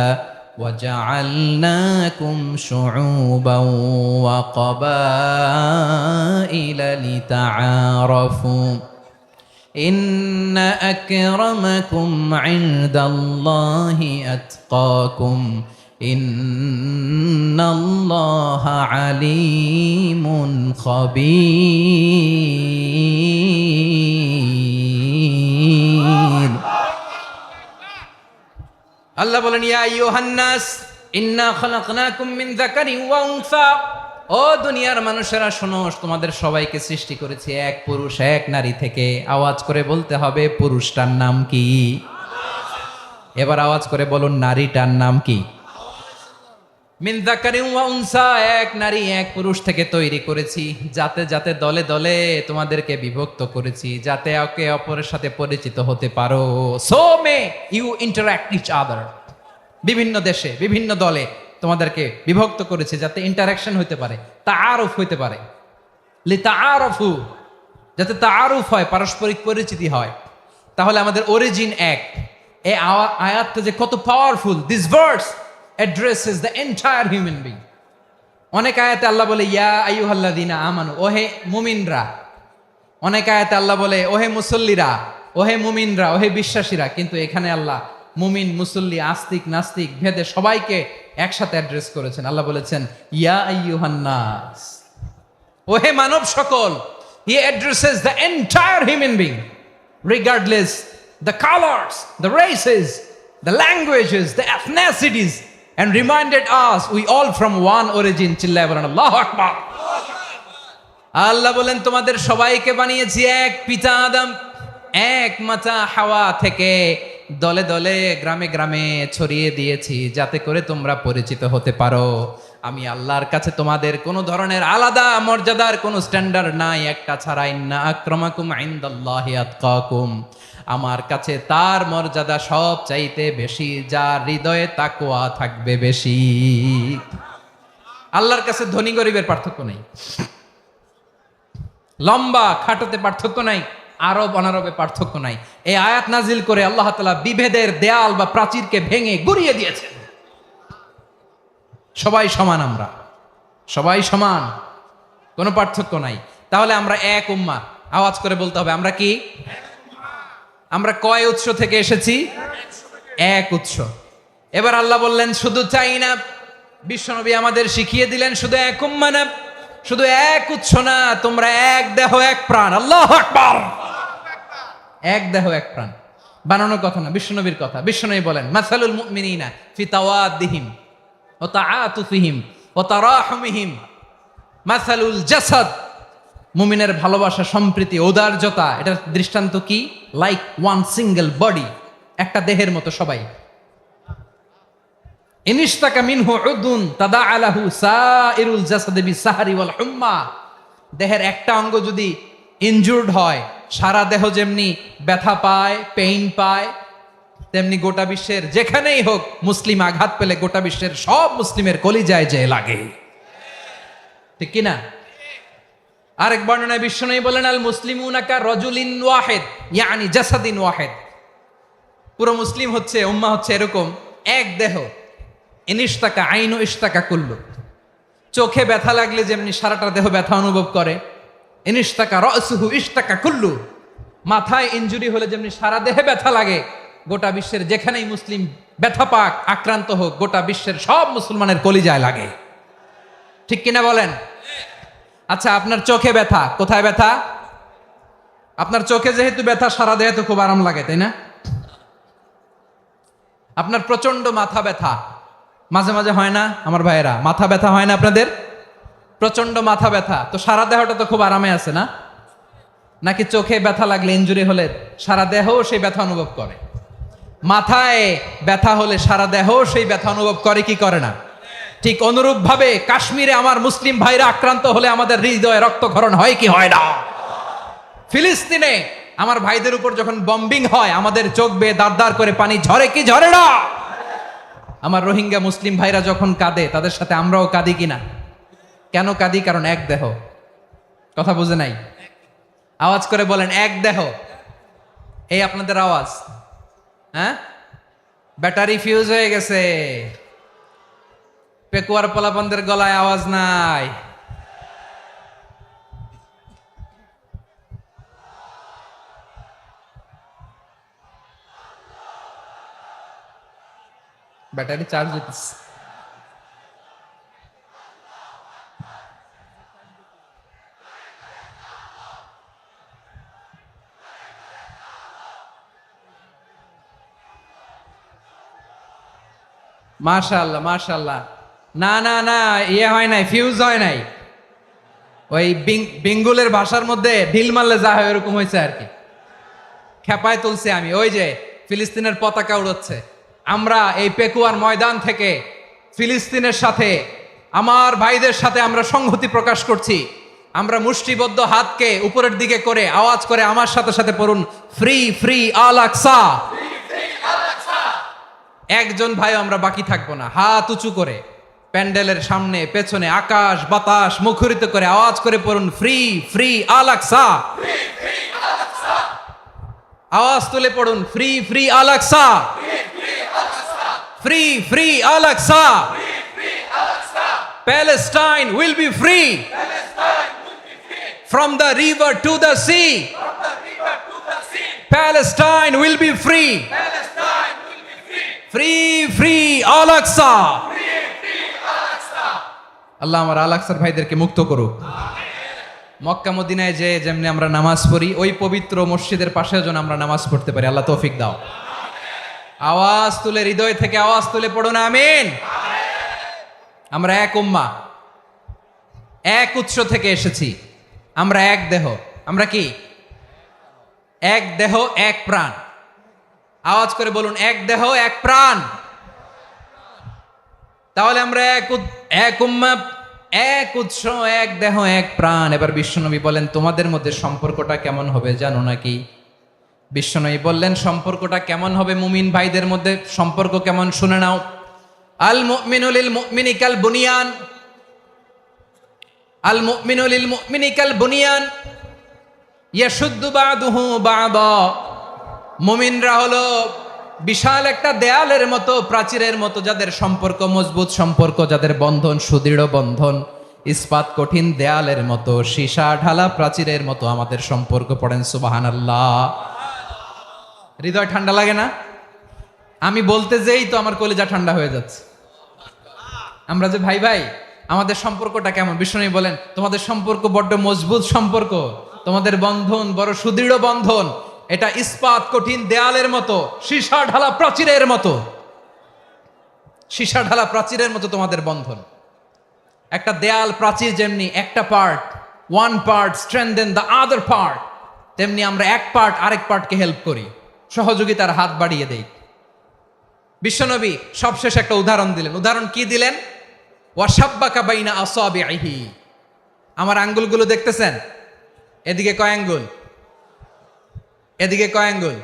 وجعلناكم شعوبا وقبائل لتعارفوا إن أكرمكم عند الله أتقاكم إن الله عليم خبير। আল্লাহ বলেন, ইয়া আইয়ুহান নাস ইন্না খলাকনাকুম মিন যাকারিন ওয়া উনসা, ও দুনিয়ার মানুষেরা শোনো, তোমাদের সবাইকে সৃষ্টি করেছি এক পুরুষ এক নারী থেকে। আওয়াজ করে বলতে হবে, পুরুষটার নাম কি? এবার আওয়াজ করে বলুন, নারীটার নাম কি? মিন যাকারিন ওয়া উনসা, এক নারী এক পুরুষ থেকে তৈরি করেছি। যাতে যাতে দলে দলে তোমাদেরকে বিভক্ত করেছি, যাতে একে অপরের সাথে পরিচিত হতে পারো। So may you interact each other. বিভিন্ন দেশে বিভিন্ন দলে তোমাদেরকে বিভক্ত করেছে যাতে ইন্টারাকশন হতে পারে, তাআরুফ হতে পারে। লিতাআরফু, যাতে তাআরুফ হয়, পারস্পরিক পরিচিতি হয়। তাহলে আমাদের অরিজিন এক। এই আয়াতটা যে কত powerful. This verse addresses the entire human being. অনেক আয়াতে আল্লাহ বলে ইয়া আইয়ুহাল্লাযীনা আমানু, ওহে মুমিনরা। অনেক আয়াতে আল্লাহ বলে ওহে মুসল্লিরা, ওহে মুমিনরা, ওহে বিশ্বাসীরা। কিন্তু এখানে আল্লাহ মুমিন মুসল্লি আস্তিক নাস্তিক ভেদে সবাইকে একসাথে অ্যাড্রেস করেছেন। আল্লাহ বলেছেন ইয়া আইয়ুহান নাস, ওহে মানব সকল। He addresses the entire human being regardless the colors, the races, the languages, the ethnicities, and reminded us we all from one origin. চিল্লায় বলেন আল্লাহু আকবার। আল্লাহ বলেন তোমাদের সবাইকে বানিয়েছি এক পিতা আদম, এক মাতা হাওয়া থেকে। দলে দলে গ্রামে গ্রামে ছড়িয়ে দিয়েছি যাতে করে তোমরা পরিচিত হতে পারো। আমি আল্লাহর কাছে তোমাদের কোনো ধরনের আলাদা মর্যাদার কোনো স্ট্যান্ডার্ড নাই একটা ছাড়া। ইন্না আক্রামাকুম ইনদাল্লাহি আতকাকুম, আমার কাছে তার মর্যাদা সব চাইতে বেশি যার হৃদয়ে তাকওয়া থাকবে বেশি। আল্লাহর কাছে ধনী গরিবের পার্থক্য নেই, লম্বা খাটোতে পার্থক্য নাই, আরব অনারবে পার্থক্য নাই। এই আয়াত নাজিল করে আল্লাহ তাআলা বিভেদের দেয়াল বা প্রাচীরকে ভেঙে গুড়িয়ে দিয়েছেন। সবাই সমান, আমরা সবাই সমান, কোনো পার্থক্য নাই। তাহলে আমরা এক উম্মাহ। আওয়াজ করে বলতে হবে, আমরা কি? আমরা কয় উৎস থেকে এসেছি? এক উৎস। এবার আল্লাহ বললেন শুধু চাই না, বিশ্বনবী আমাদের শিখিয়ে দিলেন শুধু এক উম্মাহ না, শুধু এক উৎস না, তোমরা এক দেহ এক প্রাণ। আল্লাহু আকবার। এক দেহ এক প্রাণ, বানানোর কথা না, বিশ্বনবীর কথা। বিশ্বনবী বলেন মাসালুল মুমিনিনা ফি তাওয়াদ্দিহিম ওয়া তাআতুফিহিম ওয়া তারাহুমিহিম মাসালুল জাসাদ। মুমিনের ভালোবাসা, সম্প্রীতি, ঔদার্যতা, এটার দৃষ্টান্ত কি? লাইক ওয়ান সিঙ্গেল বডি, একটা দেহের মতো সবাই। ইনিশতাকা মিনহু উদুন তাদাআ লাহু সাইরুল জাসাদি বিসাহরি ওয়াল হুম্মা। দেহের একটা অঙ্গ যদি ইনজুর্ড হয়, সারা দেহ যেমনি ব্যথা পায়, পেইন পায়, তেমনি গোটা বিশ্বের যেখানেই হোক মুসলিম আঘাত পেলে গোটা বিশ্বের সব মুসলিমের কলিজায় যে লাগে। ঠিক কিনা? আরেক বর্ণনায় বিশ্বনবী বলেন আল মুসলিমুনা কা রাজুলিন ওয়াহিদ ইয়ানি জাসাদিন ওয়াহিদ। পুরো মুসলিম হচ্ছে, উম্মাহ হচ্ছে এরকম এক দেহ। ইনিশতাকা আইনু ইশতাকা কুল্লু। চোখে ব্যথা লাগলে যেমনি সারাটা দেহ ব্যথা অনুভব করে, ইনিশতাকা রাসুহু ইশতাকা কুল্লু। মাথায় ইনজুরি হলে যেমনি সারা দেহে ব্যথা লাগে, গোটা বিশ্বের যেখানেই মুসলিম ব্যথা পাক, আক্রান্ত হোক, গোটা বিশ্বের সব মুসলমানের কলিজায় লাগে। ঠিক কিনা বলেন? আচ্ছা, আপনার চোখে ব্যথা, কোথায় ব্যথা? আপনার চোখে যেহেতু ব্যথা, সারা দেহে তো খুব আরাম লাগে, তাই না? আপনার প্রচন্ড মাথা ব্যথা মাঝে মাঝে হয় না আমার ভাইয়েরা? মাথা ব্যথা হয় না আপনাদের? প্রচন্ড মাথা ব্যথা, তো সারা দেহটা তো খুব আরামে আছে না? নাকি চোখে ব্যথা লাগলে, ইনজুরি হলে সারা দেহ সেই ব্যথা অনুভব করে? মাথায় ব্যথা হলে সারা দেহ সেই ব্যথা অনুভব করে কি করে না? ঠিক অনুরূপ ভাবে কাশ্মীরে আমার মুসলিম ভাইরা আক্রান্ত হলে আমাদের হৃদয়ে রক্তক্ষরণ হয় কি হয় না? ফিলিস্তিনে আমার ভাইদের উপর যখন বম্বিং হয় আমাদের চোখ বেয়ে দাঁড় দাঁড় করে পানি ঝরে কি ঝরে না? আমার রোহিঙ্গা মুসলিম ভাইরা যখন কাঁদে তাদের সাথে আমরাও কাঁদি কিনা? কেন কাঁদি? কারণ এক দেহ। কথা বুঝে নাই? আওয়াজ করে বলেন এক দেহ। এই আপনাদের আওয়াজ, হ্যাঁ? ব্যাটারি ফিউজ হয়ে গেছে, পেকুয়ার পোলাপানদের গলায় আওয়াজ নাই। ব্যাটারি চার্জ হইতেছে। মাশাআল্লাহ মাশাআল্লাহ। না না না, ইয়ে হয় নাই, ফিউজ হয় নাই। ওই বেঙ্গলের ভাষার মধ্যে ঢিল মারলে যা হয় এরকম হয়েছে আর কি। খেপায় তুলছে আমি। ওই যে ফিলিস্তিনের পতাকা উড়াচ্ছে, আমরা এই পেকুয়ার ময়দান থেকে ফিলিস্তিনের সাথে, আমার ভাইদের সাথে আমরা সংহতি প্রকাশ করছি। আমরা মুষ্টিবদ্ধ হাতকে উপরের দিকে করে আওয়াজ করে আমার সাথে সাথে পড়ুন, ফ্রি ফ্রি আল আকসা। একজন ভাই আমরা বাকি থাকবো না। হাত উঁচু করে প্যান্ডেলের সামনে পেছনে আকাশ বাতাস মুখরিত করে আওয়াজ করে পড়ুন, ফ্রি ফ্রি আল আকসা। আওয়াজ তুলে পড়ুন, free free Al Aqsa, free free Al Aqsa. Palestine will be free from the river to the sea. Palestine will be free. Free free Al Aqsa. আল্লাহ আমার আল আকসার ভাইদেরকে মুক্ত করুক। মক্কা মদিনায় যে যেমনি আমরা নামাজ পড়ি, ওই পবিত্র মসজিদের পাশে যেন আমরা নামাজ পড়তে পারি। আল্লাহ তৌফিক দাও। আওয়াজ তুলে, হৃদয় থেকে আওয়াজ তুলে পড়ুন আমিন। আমরা এক উম্মাহ, এক উৎস থেকে এসেছি। আমরা এক দেহ। আমরা কি? এক দেহ এক প্রাণ। আওয়াজ করে বলুন, এক দেহ এক প্রাণ। তাহলে আমরা এক উম্মাহ, এক উৎস, এক দেহ এক প্রাণ। এবার বিশ্বনবী বলেন, তোমাদের মধ্যে সম্পর্কটা কেমন হবে জানো নাকি? বিশ্বনবী বললেন, সম্পর্কটা কেমন হবে মুমিন ভাইদের মধ্যে? সম্পর্ক কেমন শুনে নাও। আল মুমিনু লিল মুমিনি কাল বুনিয়ান, আল মুমিনু লিল মুমিনি কাল বুনিয়ান ইয়াশুদ্দু বাদুহু বাদা। মুমিনরা হলো বিশাল একটা দেয়ালের মতো, প্রাচীরের মতো, যাদের সম্পর্ক মজবুত সম্পর্ক, যাদের বন্ধন সুদৃঢ় বন্ধন, ইস্পাত কঠিন দেয়ালের মতো, সীসা ঢালা প্রাচীরের মতো আমাদের সম্পর্ক। পড়েন সুবহানাল্লাহ। হৃদয় ঠান্ডা লাগে না? আমি বলতে যেই তো আমার কলিজা ঠান্ডা হয়ে যাচ্ছে। আমরা যে ভাই ভাই, আমাদের সম্পর্কটা কেমন? বিষ্ণু বলেন, তোমাদের সম্পর্ক বড্ড মজবুত সম্পর্ক, তোমাদের বন্ধন বড় সুদৃঢ় বন্ধন। এটা ইস্পাত কঠিন দেয়ালের মতো, সীসা ঢালা প্রাচীরের মতো, সীসা ঢালা প্রাচীরের মতো তোমাদের বন্ধন। একটা দেয়াল প্রাচীর যেমনি একটা part, one part strengthen the other part, তেমনি আমরা এক পার্ট আরেক পার্টকে হেল্প করি, সহযোগিতার হাত বাড়িয়ে দেই। বিশ্বনবী সবশেষ একটা উদাহরণ দিলেন। উদাহরণ কি দিলেন? ওয়াশাব্বাকা বাইনা আসাবিহি। আমার আঙ্গুলগুলো দেখতেছেন? এদিকে কয় আঙ্গুল? এদিকে কয় আঙ্গুল?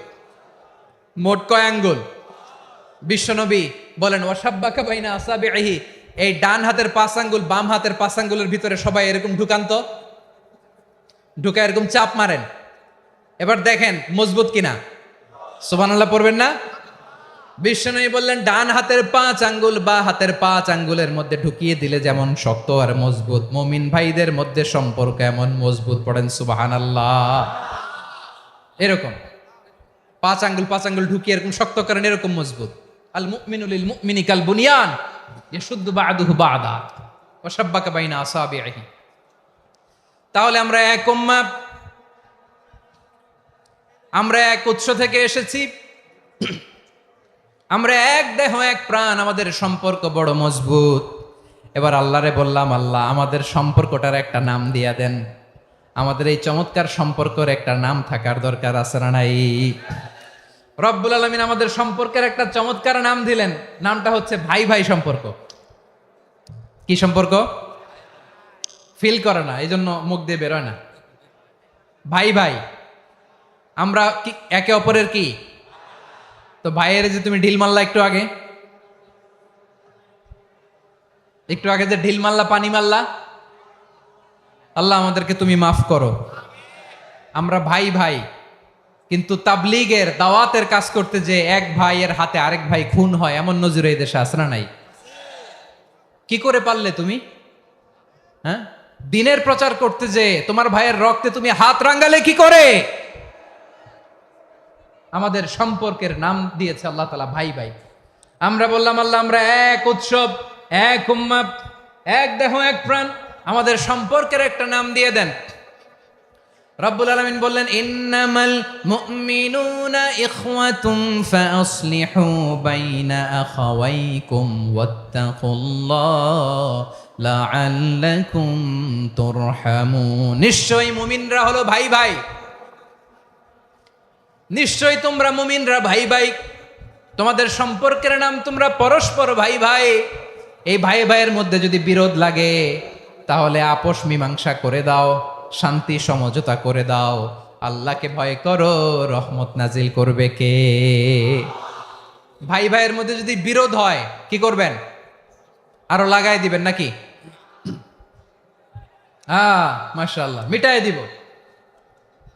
মোট কয় আঙ্গুল? বিশ্বনবী বলেন, ওয়াশাব্বাকা বাইনা আসাবিহি। এই ডান হাতের 5 আঙ্গুল বাম হাতের 5 আঙ্গুলের ভিতরে সবাই এরকম ঢুকান্ত, ঢুকা এরকম চাপ মারেন। এবার দেখেন মজবুত কিনা। সুবহানাল্লাহ পড়বেন না? বিশ্বনবী বললেন, ডান হাতের 5 আঙ্গুল বা হাতের 5 আঙ্গুলের মধ্যে ঢুকিয়ে দিলে যেমন শক্ত আর মজবুত, মুমিন ভাইদের মধ্যে সম্পর্ক এমন মজবুত। পড়েন সুবহানাল্লাহ। এরকম 5 আঙ্গুল ঢুকিয়ে এরকম শক্ত করেন, এরকম মজবুত। আল মুমিনু লিল মুমিনি কাল বুনিয়ান ইয়াশুদ্দু বাদুহু বাদা ওয়া শাব্বাকা বাইনা আসাবিহি। তাহলে আমরা এক উম্মাহ, আমরা এক উৎস থেকে এসেছি, আমরা এক দেহ এক প্রাণ, আমাদের সম্পর্ক বড় মজবুত। এবার আল্লাহরে বললাম, আল্লাহ আমাদের সম্পর্কটার একটা নাম দিয়া দেন। আমাদের এই চমৎকার সম্পর্কের একটা নাম থাকার দরকার আছে না নাই? রব্বুল আলামিন আমাদের সম্পর্কের একটা চমৎকার নাম দিলেন। নামটা হচ্ছে ভাই ভাই সম্পর্ক। কি সম্পর্ক? ফিল করে না, এই জন্য মুখ দিয়ে বেরোয় না। ভাই ভাই, আমরা কি একে অপরের কি? তো ভাইয়ের যে তুমি ঢিল মারলা একটু আগে, যে ঢিল মারলা, পানি মারলা, আল্লাহ আমাদেরকে তুমি মাফ করো। আমরা ভাই ভাই, কিন্তু তাবলীগের দাওয়াতের কাজ করতে যে এক ভাইয়ের হাতে আরেক ভাই খুন হয়, এমন নজির এই দেশে আছে না নাই? কি করে পারলে তুমি? হ্যাঁ, দিনের প্রচার করতে যে তোমার ভাইয়ের রক্তে তুমি হাত রাঙ্গালে কি করে? আমাদের সম্পর্কের নাম দিয়েছে আল্লাহ তাআলা ভাই ভাই। আমরা বললাম আল্লাহ আমরা এক উৎসব, এক উম্মত, এক দেহ, এক প্রাণ, আমাদের সম্পর্কের একটা নাম দিয়ে দেন। রব্বুল আলামিন বললেন ইন্নামাল মুমিনুনা ইখওয়াতুন ফাসলিহু বাইনা আখাওয়াইকুম ওয়াত্তাকুল্লাহ লাআল্লাকুম তুরহামুন। নিশ্চয়ই মুমিনরা হলো ভাই ভাই, নিশ্চয়ই তোমরা মুমিনরা ভাই ভাই, তোমাদের সম্পর্কের নাম তোমরা পরস্পর ভাই ভাই। এই ভাই ভাইয়ের মধ্যে যদি বিরোধ লাগে তাহলে আপোষ মীমাংসা করে দাও, শান্তি সমঝোতা করে দাও। আল্লাহকে ভয় করো, রহমত নাজিল করবে কে? ভাই ভাইয়ের মধ্যে যদি বিরোধ হয় কি করবেন? আরো লাগাই দিবেন নাকি? মাশাআল্লাহ, মিটাই দিব।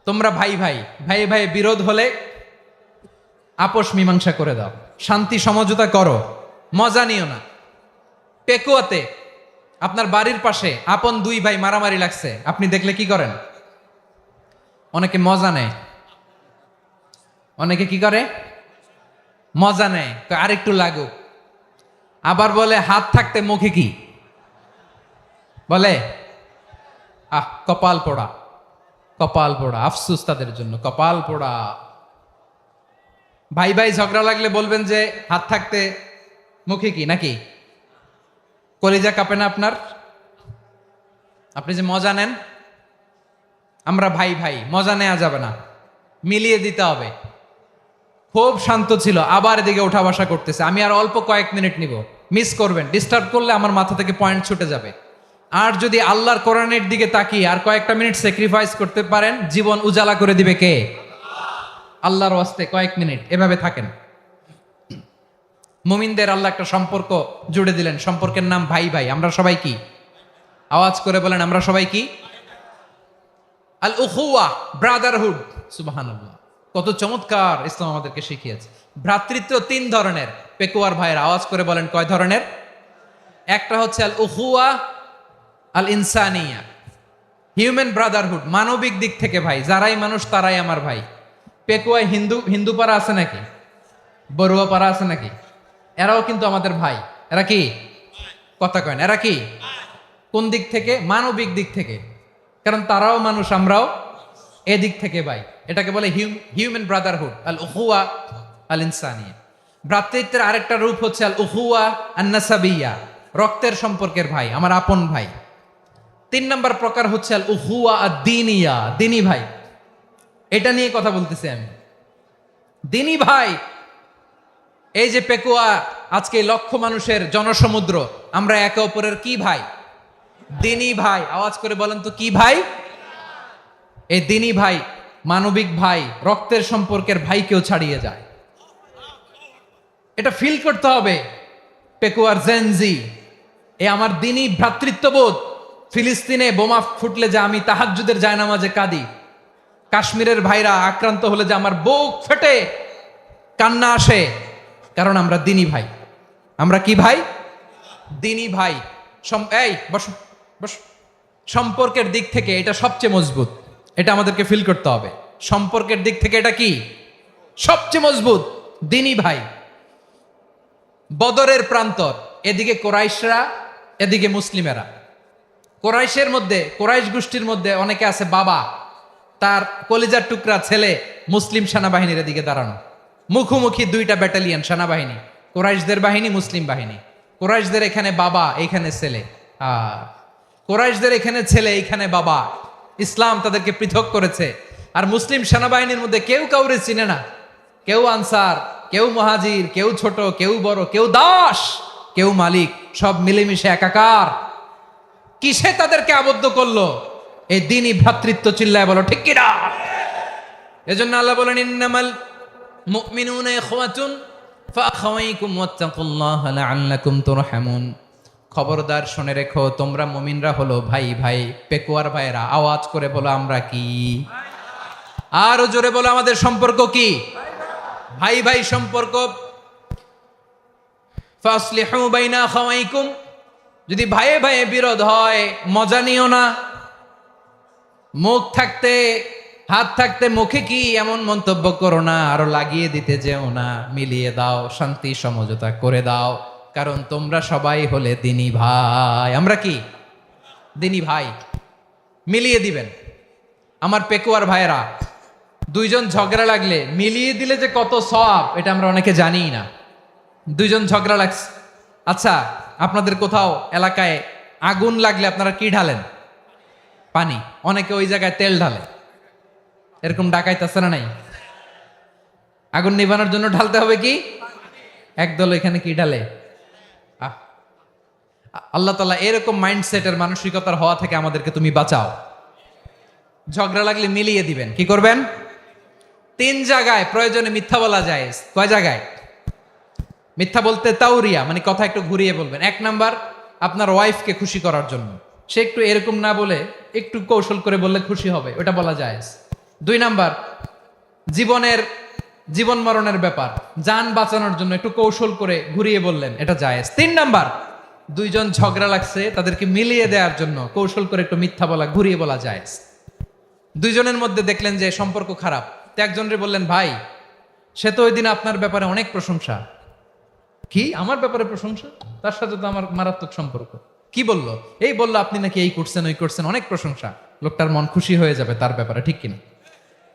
তোমরা ভাই ভাই, ভাই ভাই বিরোধ হলে আপোষ মীমাংসা করে দাও, শান্তি সমঝোতা করো, মজা নিও না। পেকুয়াতে আপনার বাড়ির পাশে আপন দুই ভাই মারামারি লাগছে, আপনি দেখলে কি করেন? অনেকে মজা নেয়। অনেকে কি করে? মজা নেয়, আরেকটু লাগুক। আবার বলে হাত থাকতে মুখে কি বলে? কপাল পোড়া, কপাল পোড়া। আফসুস তাদের জন্য, কপাল পোড়া। ভাই ভাই ঝগড়া লাগলে বলবেন যে হাত থাকতে মুখে কি, নাকি? কলিজা কাঁপে না আপনার? আপনি যে মজা নেন। আমরা ভাই ভাই, মজা নেওয়া যাবে না, মিলিয়ে দিতে হবে। খুব শান্ত ছিল, আবার এদিকে ওঠা বসা করতেছে। আমি আর অল্প কয়েক মিনিট নিব, মিস করবেন। ডিস্টার্ব করলে আমার মাথা থেকে পয়েন্ট ছুটে যাবে। আর যদি আল্লাহর কোরআনের দিকে তাকিয়ে আর কয়েকটা মিনিট স্যাক্রিফাইস করতে পারেন, জীবন উজালা করে দিবে কে? আল্লাহর ওয়াস্তে কয়েক মিনিট এভাবে থাকেন। মুমিনদের আল্লাহ একটা সম্পর্ক জুড়ে দিলেন, সম্পর্কের নাম ভাই ভাই। আমরা সবাই কি? আওয়াজ করে বলেন, আমরা সবাই কি? আল উখুয়া, ব্রাদারহুড। সুবহানাল্লাহ, কত চমৎকার ইসলাম আমাদেরকে শিখিয়েছে। ভ্রাতৃত্ব তিন ধরনের। পেকুয়ার ভাইয়ের আওয়াজ করে বলেন, কয় ধরনের? একটা হচ্ছে আল উখুয়া আল ইনসানিয়া, হিউম্যান ব্রাদারহুড, মানবিক দিক থেকে ভাই। যারাই মানুষ তারাই আমার ভাই। পেকুয়ায় হিন্দু পাড়া আছে নাকি? বড়ুয়া পাড়া আছে নাকি? এরাও কিন্তু আমাদের ভাই। এরা কি? কথা কয় না, এরা কি? কোন দিক থেকে? মানবিক দিক থেকে। কারণ তারাও মানুষ, আমরাও এদিক থেকে ভাই। এটাকে বলে হিউম্যান ব্রাদারহুড, আল উখুয়া আল ইনসানিয়া। ভ্রাতৃত্বের আরেকটা রূপ হচ্ছে আল উখুয়া আন নাসাবিয়া, রক্তের সম্পর্কের ভাই, আমার আপন ভাই। তিন নম্বর প্রকার হচ্ছে আল উখুয়া আদ দীনিয়া, দিনী ভাই। এটা নিয়ে কথা বলতেছি আমি। দিনী ভাই, এই যে পেকুয়া, আজকে লক্ষ মানুষের জনসমুদ্র, আমরা একে অপরের কি ভাই? দিনী ভাই। আওয়াজ করে বলেন তো কি ভাই? এই দিনী ভাই, মানবিক ভাই, রক্তের সম্পর্কের ভাইকেও ছাড়িয়ে যায়। এটা ফিল করতে হবে। পেকুয়ার জেনজি, এ আমার দিনী ভ্রাতৃত্ববোধ। ফিলিস্তিনে বোমা ফুটলে যে আমি তাহাজ্জুদের জায়নামাজে কাঁদি, কাশ্মীরের ভাইরা আক্রান্ত হলে যে আমার বুক ফেটে কান্না আসে, কারণ আমরা দিনী ভাই। আমরা কি ভাই? দিনী ভাই। এই বস বস। সম্পর্কের দিক থেকে এটা সবচেয়ে মজবুত। এটা আমাদেরকে ফিল করতে হবে। সম্পর্কের দিক থেকে এটা কি? সবচেয়ে মজবুত, দিনী ভাই। বদরের প্রান্তর, এদিকে কোরাইশরা, এদিকে মুসলিমেরা। কোরাইশের মধ্যে, কোরাইশ গোষ্ঠীর মধ্যে অনেকে আছে বাবা, তার কলিজার টুকরা ছেলে মুসলিম সেনাবাহিনীর এদিকে দাঁড়ানো। মুখোমুখি দুইটা ব্যাটালিয়ন সেনাবাহিনী, কোরাইশদের বাহিনী, মুসলিম বাহিনী। কোরাইশদের এখানে বাবা, এইখানে ছেলে। কোরাইশদের এখানে ছেলে, এইখানে বাবা। ইসলাম তাদেরকে পৃথক করেছে। আর মুসলিম সেনাবাহিনীর মধ্যে কেউ কাউরে চিনে না। কেউ আনসার, কেউ মুহাজির, কেউ ছোট, কেউ বড়, কেউ দাস, কেউ মালিক। সব মিলেমিশে একাকার। কিসে তাদেরকে আবদ্ধ করলো? এই দ্বীনি ভ্রাতৃত্ব, চিল্লায় বলো ঠিক কিনা। এজন্য আল্লাহ বলেন, ইন্নামাল মুমিনুনা ইখওয়াতুন ফাআখাওয়াইকুম ওয়াত্তাকুল্লাহা লাআল্লাকুম তুরহামুন। খবরদার শুনে রেখো, তোমরা মুমিনরা হলো ভাই ভাই, পেকুয়ার ভাইরা। আওয়াজ করে বলো আমরা কি? আরো জোরে বলো আমাদের সম্পর্ক কি? ভাই ভাই সম্পর্ক। ফাসলিহু বাইনা আখাওয়াইকুম, যদি ভাইয়ে ভাইয়ে বিরোধ হয় মজা নিও না। মুখ থাকতে হাত থাকতে মুখে কি এমন মন্তব্য করো না, আরো লাগিয়ে দিতে যেও না। মিলিয়ে দাও, শান্তি সমঝোতা করে দাও, কারণ তোমরা সবাই হলে দিনী ভাই। আমরা কি? দিনী ভাই। মিলিয়ে দিবেন। আমার পেকুয়ার ভাইয়েরা, দুইজন ঝগড়া লাগলে মিলিয়ে দিলে যে কত সওয়াব, এটা আমরা অনেকে জানিই না। দুইজন ঝগড়া লাগছে, আচ্ছা আপনাদের কোথাও এলাকায় আগুন লাগলে আপনারা কি ঢালেন? পানি। অনেকে ওই জায়গায় তেল ঢালে। এরকম ডাকাইত আছে না নাই? আগুন নিভানোর জন্য ঢালতে হবে কি? একদল এখানে কি ঢালে? আল্লাহ তাআলা এরকম মাইন্ডসেটের মানসিকতার হওয়া থেকে আমাদেরকে তুমি বাঁচাও। ঝগড়া লাগলে মিলিয়ে দিবেন। কি করবেন? 3 জায়গায় প্রয়োজনে মিথ্যা বলা যায়। কয় জায়গায় মিথ্যা বলতে? তাওরিয়া, মানে কথা একটু ঘুরিয়ে বলবেন। 1 নাম্বার, আপনার ওয়াইফকে খুশি করার জন্য। সে একটু এরকম না বলে একটু কৌশল করে বললে খুশি হবে, ওটা বলা যায়। 2 নাম্বার, জীবন মরণের ব্যাপার, জান বাঁচানোর জন্য একটু কৌশল করে ঘুরিয়ে বললেন, এটা জায়েজ। 3 নাম্বার, দুইজন ঝগড়া লাগছে তাদেরকে মিলিয়ে দেওয়ার জন্য কৌশল করে একটু মিথ্যা বলা, ঘুরিয়ে বলা জায়েজ। দুইজনের মধ্যে দেখলেন যে সম্পর্ক খারাপ, তো একজনরে বললেন, ভাই সে তো ওই দিন আপনার ব্যাপারে অনেক প্রশংসা। কি আমার ব্যাপারে প্রশংসা? তার সাথে তো আমার মারাত্মক সম্পর্ক। কি বললো? এই বললো আপনি নাকি এই করছেন ওই করছেন, অনেক প্রশংসা। লোকটার মন খুশি হয়ে যাবে তার ব্যাপারে, ঠিক কিনা?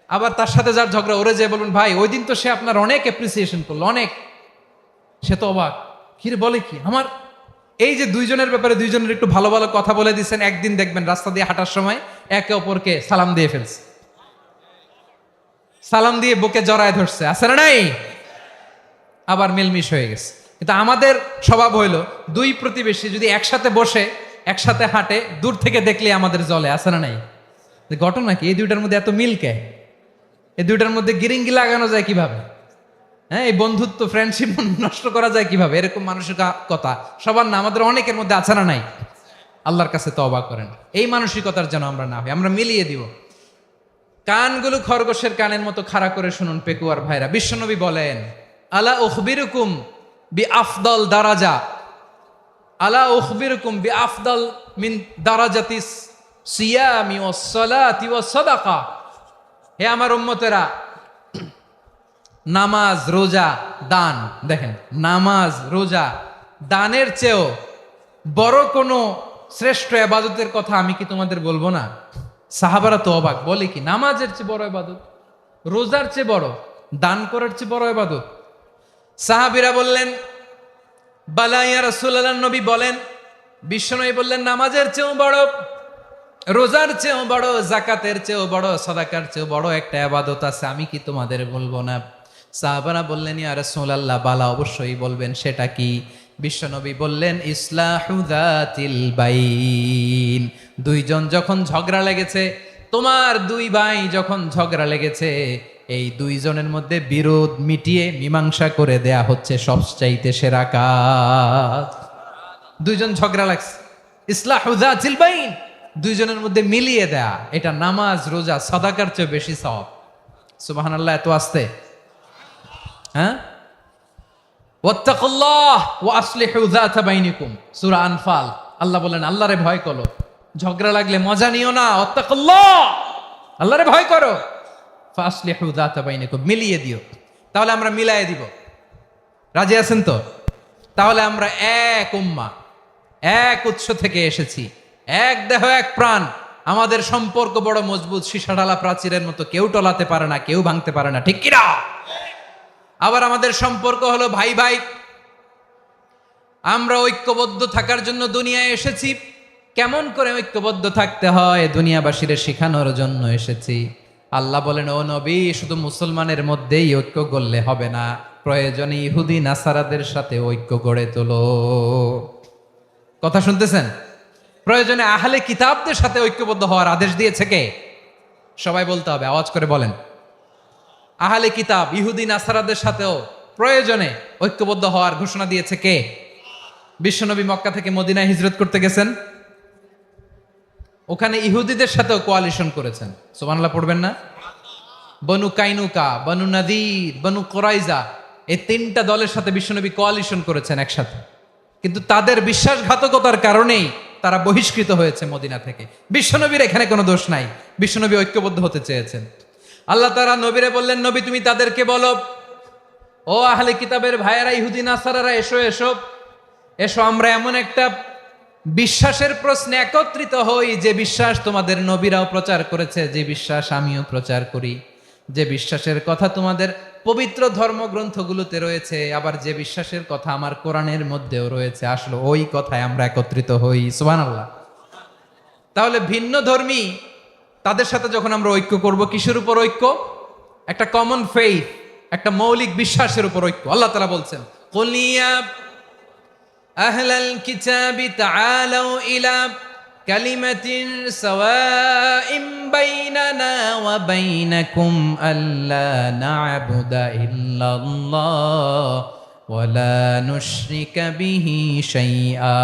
আবার তার সাথে যার ঝগড়া, ওরে যে বলবেন, ভাই ওই দিন তো সে আপনার অনেক অ্যাপ্রিসিয়েশন করলো, অনেক। সে তো অবাক, কি রে বলে কি আমার? এই যে দুইজনের ব্যাপারে দুইজনের একটু ভালো ভালো কথা বলে দিচ্ছেন, একদিন দেখবেন রাস্তা দিয়ে হাঁটার সময় একে অপরকে সালাম দিয়ে ফেলছে, সালাম দিয়ে বুকে জড়ায় ধরছে, আছে না নাই? আবার মিলমিশ হয়ে গেছে। কিন্তু আমাদের স্বভাব হইলো, দুই প্রতিবেশী যদি একসাথে বসে একসাথে হাঁটে, দূর থেকে দেখলে আমাদের জলে, আছে না নাই? ঘটনা কি? এই দুইটার মধ্যে এত মিল কে? এই দুইটার মধ্যে গিরিঙ্গি লাগানো যায় কিভাবে? হ্যাঁ, এই বন্ধুত্ব ফ্রেন্ডশিপ নষ্ট করা যায় কিভাবে? এরকম মানসিকতা সবার না, আমাদের অনেকের মধ্যে আছে না নাই? আল্লাহর কাছে তওবা করেন, এই মানসিকতার যেন আমরা না হই, আমরা মিলিয়ে দিব। কানগুলো খরগোশের কানের মতো খাড়া করে শুনুন পেকুয়ার ভাইরা। বিশ্বনবী বলেন, আলা উখবিরুকুম বি আফদল দারাজা, আলা উখবিরুকুম বি আফদল মিন দারাজাতিস সিয়ামি ওয়াস সালাতি ওয়াস সাদাকা। হে আমার উম্মতেরা, নামাজ, রোজা, দান, দেখেন নামাজ, রোজা, দানের চেয়েও বড় কোনো শ্রেষ্ঠ ইবাদতের কথা আমি কি তোমাদের বলবো না? সাহাবারা তো অবাক, বলে কি নামাজের চেয়ে বড় ইবাদত, রোজার চেয়ে বড়, দান করার চেয়ে বড় ইবাদত? সাহাবীরা বললেন, বালা ইয়া রাসূলুল্লাহ। নবী বলেন, বিশ্বনবী বললেন, নামাজের চেয়েও বড়, রোজার চেয়েও বড়, যাকাতের চেয়েও বড়, সাদাকার চেয়েও বড় একটা ইবাদত আছে, আমি কি তোমাদের বলবো না? সাহাবারা বললেন, ইয়া রাসূলুল্লাহ, বালা অবশ্যই বলবেন, সেটা কি? বিশ্বনবী বললেন, ইসলাহু যাতিল বাইন। দুইজন যখন ঝগড়া লেগেছে, তোমার দুই ভাই যখন ঝগড়া লেগেছে, এই দুইজনের মধ্যে বিরোধ মিটিয়ে মীমাংসা করে দেয়া হচ্ছে সবচাইতে সেরা কাজ। দুইজন ঝগড়া লাগছে, ইসলাহু যাতিল বাইন, দুইজনের মধ্যে মিলিয়ে দেয়া, এটা নামাজ, রোজা, সাদাকার চেয়ে বেশি সওয়াব। সুবহানাল্লাহ, এত আসতে। হ্যাঁ, ওয়াত্তাকুল্লাহ ওয়া আসলিহু যাতা বাইনিকুম, সূরা আনফাল। আল্লাহ বলেন, আল্লাহরে ভয় করো, ঝগড়া লাগলে মজা নিও না। ওয়াত্তাকুল্লাহ, আল্লাহরে ভয় করো। ফাসলিহু যাতা বাইনিকুম, মিলিয়ে দিও। তাহলে আমরা মিলায়ে দিব। রাজি আছেন তো? তাহলে আমরা এক উম্মাহ, এক উৎস থেকে এসেছি, এক দেহ এক প্রাণ। আমাদের সম্পর্ক বড় মজবুত, সীসাঢালা প্রাচীরের মতো, কেউ টলাতে পারে না, কেউ ভাঙতে পারে না, ঠিক কিনা? আবার আমাদের সম্পর্ক হলো ভাই ভাই। আমরা ঐক্যবদ্ধ থাকার জন্য দুনিয়ায় এসেছি। কেমন করে ঐক্যবদ্ধ থাকতে হয় দুনিয়াবাসীর শেখানোর জন্য এসেছি। আল্লাহ বলেন, ও নবী, শুধু মুসলমানের মধ্যেই ঐক্য গড়লে হবে না, প্রয়োজনে ইহুদি নাসারাদের সাথে ঐক্য গড়ে তোলো। কথা শুনতেছেন? প্রয়োজনে আহলে কিতাবদের সাথে ঐক্যবদ্ধ হওয়ার আদেশ দিয়েছে কে? সবাই বলতে হবে, আওয়াজ করে বলেন। আহলে কিতাব ইহুদি নাসারাদের সাথেও প্রয়োজনে ঐক্যবদ্ধ হওয়ার ঘোষণা দিয়েছে কে? বিশ্বনবী মক্কা থেকে মদিনায় হিজরত করতে গেছেন, ওখানে ইহুদিদের সাথেও কোয়ালিশন করেছেন। সুবহানাল্লাহ পড়বেন না? বনু কাইনুকা, বনু নাদির, বনু কোরাইজা, এই তিনটা দলের সাথে বিশ্বনবী কোয়ালিশন করেছেন একসাথে, কিন্তু তাদের বিশ্বাসঘাতকতার কারণেই তারা বহিষ্কৃত হয়েছে মদিনা থেকে। বিশ্বনবীর এখানে কোনো দোষ নাই, বিশ্বনবী ঐক্যবদ্ধ হতে চেয়েছেন। আল্লাহ তাআলা নবীরে বললেন, নবী তুমি তাদেরকে বলো, ও আহলে কিতাবের ভাইয়েরা, ইহুদি নাসারারা, এসো এসো এসো, আমরা এমন একটা বিশ্বাসের প্রশ্নে একত্রিত হই যে বিশ্বাস তোমাদের নবীরাও প্রচার করেছে, যে বিশ্বাস আমিও প্রচার করি, যে বিশ্বাসের কথা তোমাদের পবিত্র ধর্মগ্রন্থগুলোতে রয়েছে, আবার যে বিশ্বাসের কথা আমার কোরআনের মধ্যেও রয়েছে, আসলে ওই কথায় আমরা একত্রিত হই। সুবহানাল্লাহ। তাহলে ভিন্ন ধর্মী তাদের সাথে যখন আমরা ঐক্য করব, কিসের উপর ঐক্য? একটা কমন ফেইথ, একটা মৌলিক বিশ্বাসের উপর ঐক্য। আল্লাহ তাআলা বলছেন, কুল ইয়া আহলাল কিতাবি তাআলাউ ইলা কালিমাতিন সাওয়াইম বাইনানা ওয়া বাইনাকুম আল্লা না'বুদা ইল্লাল্লাহ ওয়া লা নুশরিকা বিহি শাইআ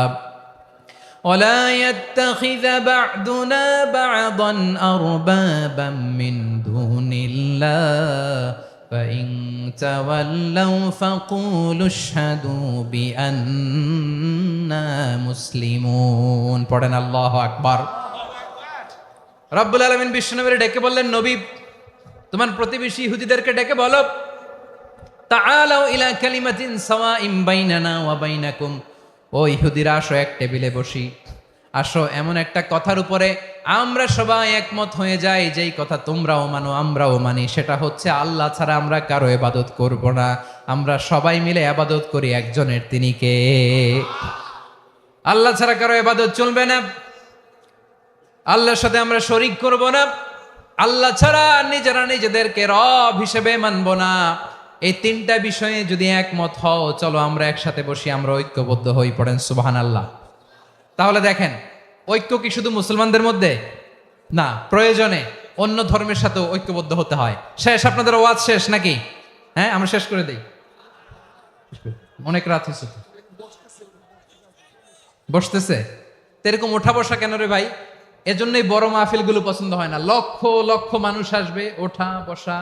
ولا يتخذ بعضنا بعضا أربابا من دون الله فإن تولوا فقولوا اشهدوا بأننا مسلمون পড়েন আল্লাহু আকবার। রব্বুল আলামিন বিশ্বনবীর ডেকে বললেন, নবী তোমার প্রতিবেশী ইহুদিদেরকে ডেকে বলো, তাআলাউ ইলা কালিমাতিন সাওয়াইম বাইনানা ওয়া বাইনাকুম, ও ইহুদিরা আসো, এক টেবিলে বসি, আসো এমন একটা কথার উপরে আমরা সবাই একমত হয়ে যাই, যেই কথা তোমরাও মানো আমরাও মানি, সেটা হচ্ছে আল্লাহ ছাড়া আমরা কারো ইবাদত করব না, আমরা সবাই মিলে ইবাদত করি একজনের, তিনি কে? আল্লাহ ছাড়া কারো ইবাদত চলবে না, আল্লাহর সাথে আমরা শরীক করব না, আল্লাহ ছাড়া নিজেরা নিজেদেরকে রব হিসেবে মানব না। এই তিনটা বিষয়ে যদি একমত হও, চলো আমরা একসাথে বসি, আমরা ঐক্যবদ্ধ হই। পড়েন সুবহানাল্লাহ। তাহলে দেখেন, ঐক্য কি শুধু মুসলমানদের মধ্যে না, প্রয়োজনে অন্য ধর্মের সাথে ঐক্যবদ্ধ হতে হয়। শেষ, আপনাদের ওয়াজ শেষ নাকি? হ্যাঁ, আমরা শেষ করে দেই, অনেক রাত হয়েছে। বসতেছে তো এরকম ওঠা বসা কেন রে ভাই? এজন্যই বড় মাহফিলগুলো পছন্দ হয় না। লক্ষ লক্ষ মানুষ আসবে, ওঠা বসা,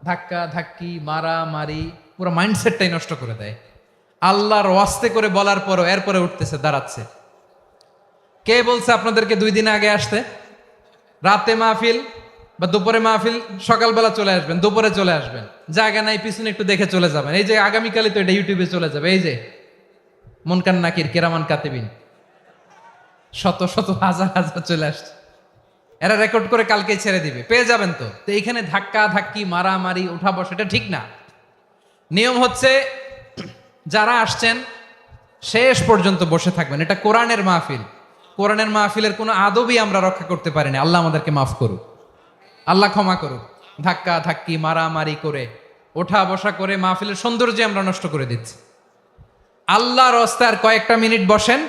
ধাক্কা ধাক্কি, মারা মারি, পুরো মাইন্ডসেটটাই নষ্ট করে দেয়। আল্লাহর ওয়াস্তে করে বলার পরও এরপরে উঠতেছে, দাঁড়াচ্ছে। কে বলছে আপনাদেরকে 2 দিন আগে আসতে? রাতে মাহফিল বা দুপুরে মাহফিল, সকালবেলা চলে আসবেন, দুপুরে চলে আসবেন, জায়গা নাই পিছনে একটু দেখে চলে যাবেন। এই যে আগামীকালই তো এটা ইউটিউবে চলে যাবে, এই যে মুনকার নাকির কিরামান কাতিবিন, শত শত হাজার হাজার চলে আসছে, এরা রেকর্ড করে কালকে ছেড়ে দিবে, পেয়ে যাবেন। তো এইখানে ধাক্কা ধাক্কি, মারামারি, উঠা বসা, এটা ঠিক না। নিয়ম হচ্ছে যারা আসছেন শেষ পর্যন্ত বসে থাকবেন। এটা কোরআনের মাহফিল, কোরআনের মাহফিলের কোনো আদবই আমরা রক্ষা করতে পারিনি। আল্লাহ আমাদেরকে মাফ করুক, আল্লাহ ক্ষমা করুক। ধাক্কা ধাক্কি, মারামারি করে, ওঠা বসা করে মাহফিলের সৌন্দর্য আমরা নষ্ট করে দিচ্ছি। আল্লাহর রাস্তায় আর কয়েকটা মিনিট বসেন।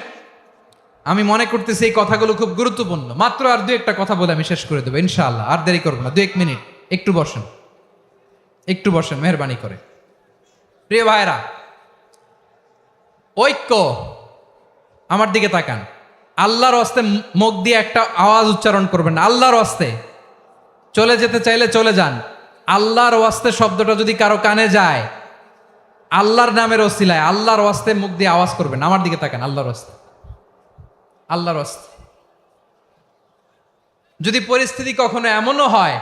আমি মনে করতেছি এই কথাগুলো খুব গুরুত্বপূর্ণ। মাত্র আর 2-1টা কথা বলে আমি শেষ করে দেবো ইনশাআল্লাহ, আর দেরি করবো না। 2-1 মিনিট একটু বসেন, একটু বসেন মেহরবানি করে। প্রিয় ভাইরা, ঐক্য, আমার দিকে তাকান। আল্লাহর রাস্তায় মুখ দিয়ে একটা আওয়াজ উচ্চারণ করবেন না। আল্লাহর রাস্তায় চলে যেতে চাইলে চলে যান। আল্লাহর ওয়াস্তে শব্দটা যদি কারো কানে যায়, আল্লাহর নামের ওসিলায় আল্লাহর ওয়াস্তে মুখ দিয়ে আওয়াজ করবেন। আমার দিকে তাকান, আল্লাহর ওয়াস্তে, আল্লাহর ওয়াস্তে। যদি পরিস্থিতি কখনো এমনও হয়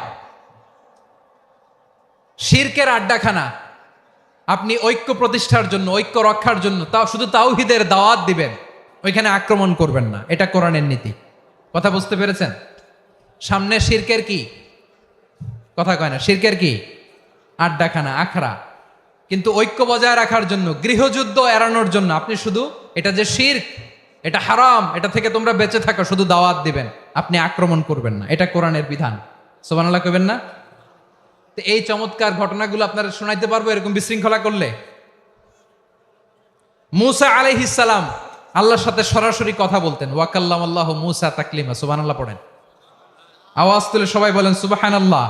শিরকের আড্ডাখানা, আপনি ঐক্য প্রতিষ্ঠার জন্য, ঐক্য রক্ষার জন্য তাও শুধু তাওহীদের দাওয়াত দিবেন, ওইখানে আক্রমণ করবেন না। এটা কোরআনের নীতি। কথা বুঝতে পেরেছেন? সামনে শিরকের কি কথা কয় না, শিরকের কি আড্ডাখানা, আখড়া। কিন্তু ঐক্য বজায় রাখার জন্য, গৃহযুদ্ধ এড়ানোর জন্য আপনি শুধু এটা যে শিরক, এটা হারাম, এটা থেকে তোমরা বেঁচে থাকো, শুধু দাওয়াত দিবেন, আপনি আক্রমণ করবেন না। এটা কোরআনের বিধান। সুবহানাল্লাহ কইবেন না? তো এই চমৎকার ঘটনাগুলো আপনারা শোনাইতে পারবো এরকম বিশৃঙ্খলা করলে। মূসা আলাইহিস সালাম আল্লাহর সাথে সরাসরি কথা বলতেন। ওয়াকাল্লাম আল্লাহ মুসা তাকলিমা, সুবহানাল্লাহ পড়েন। আওয়াজ তুলে সবাই বলেন সুবহানাল্লাহ।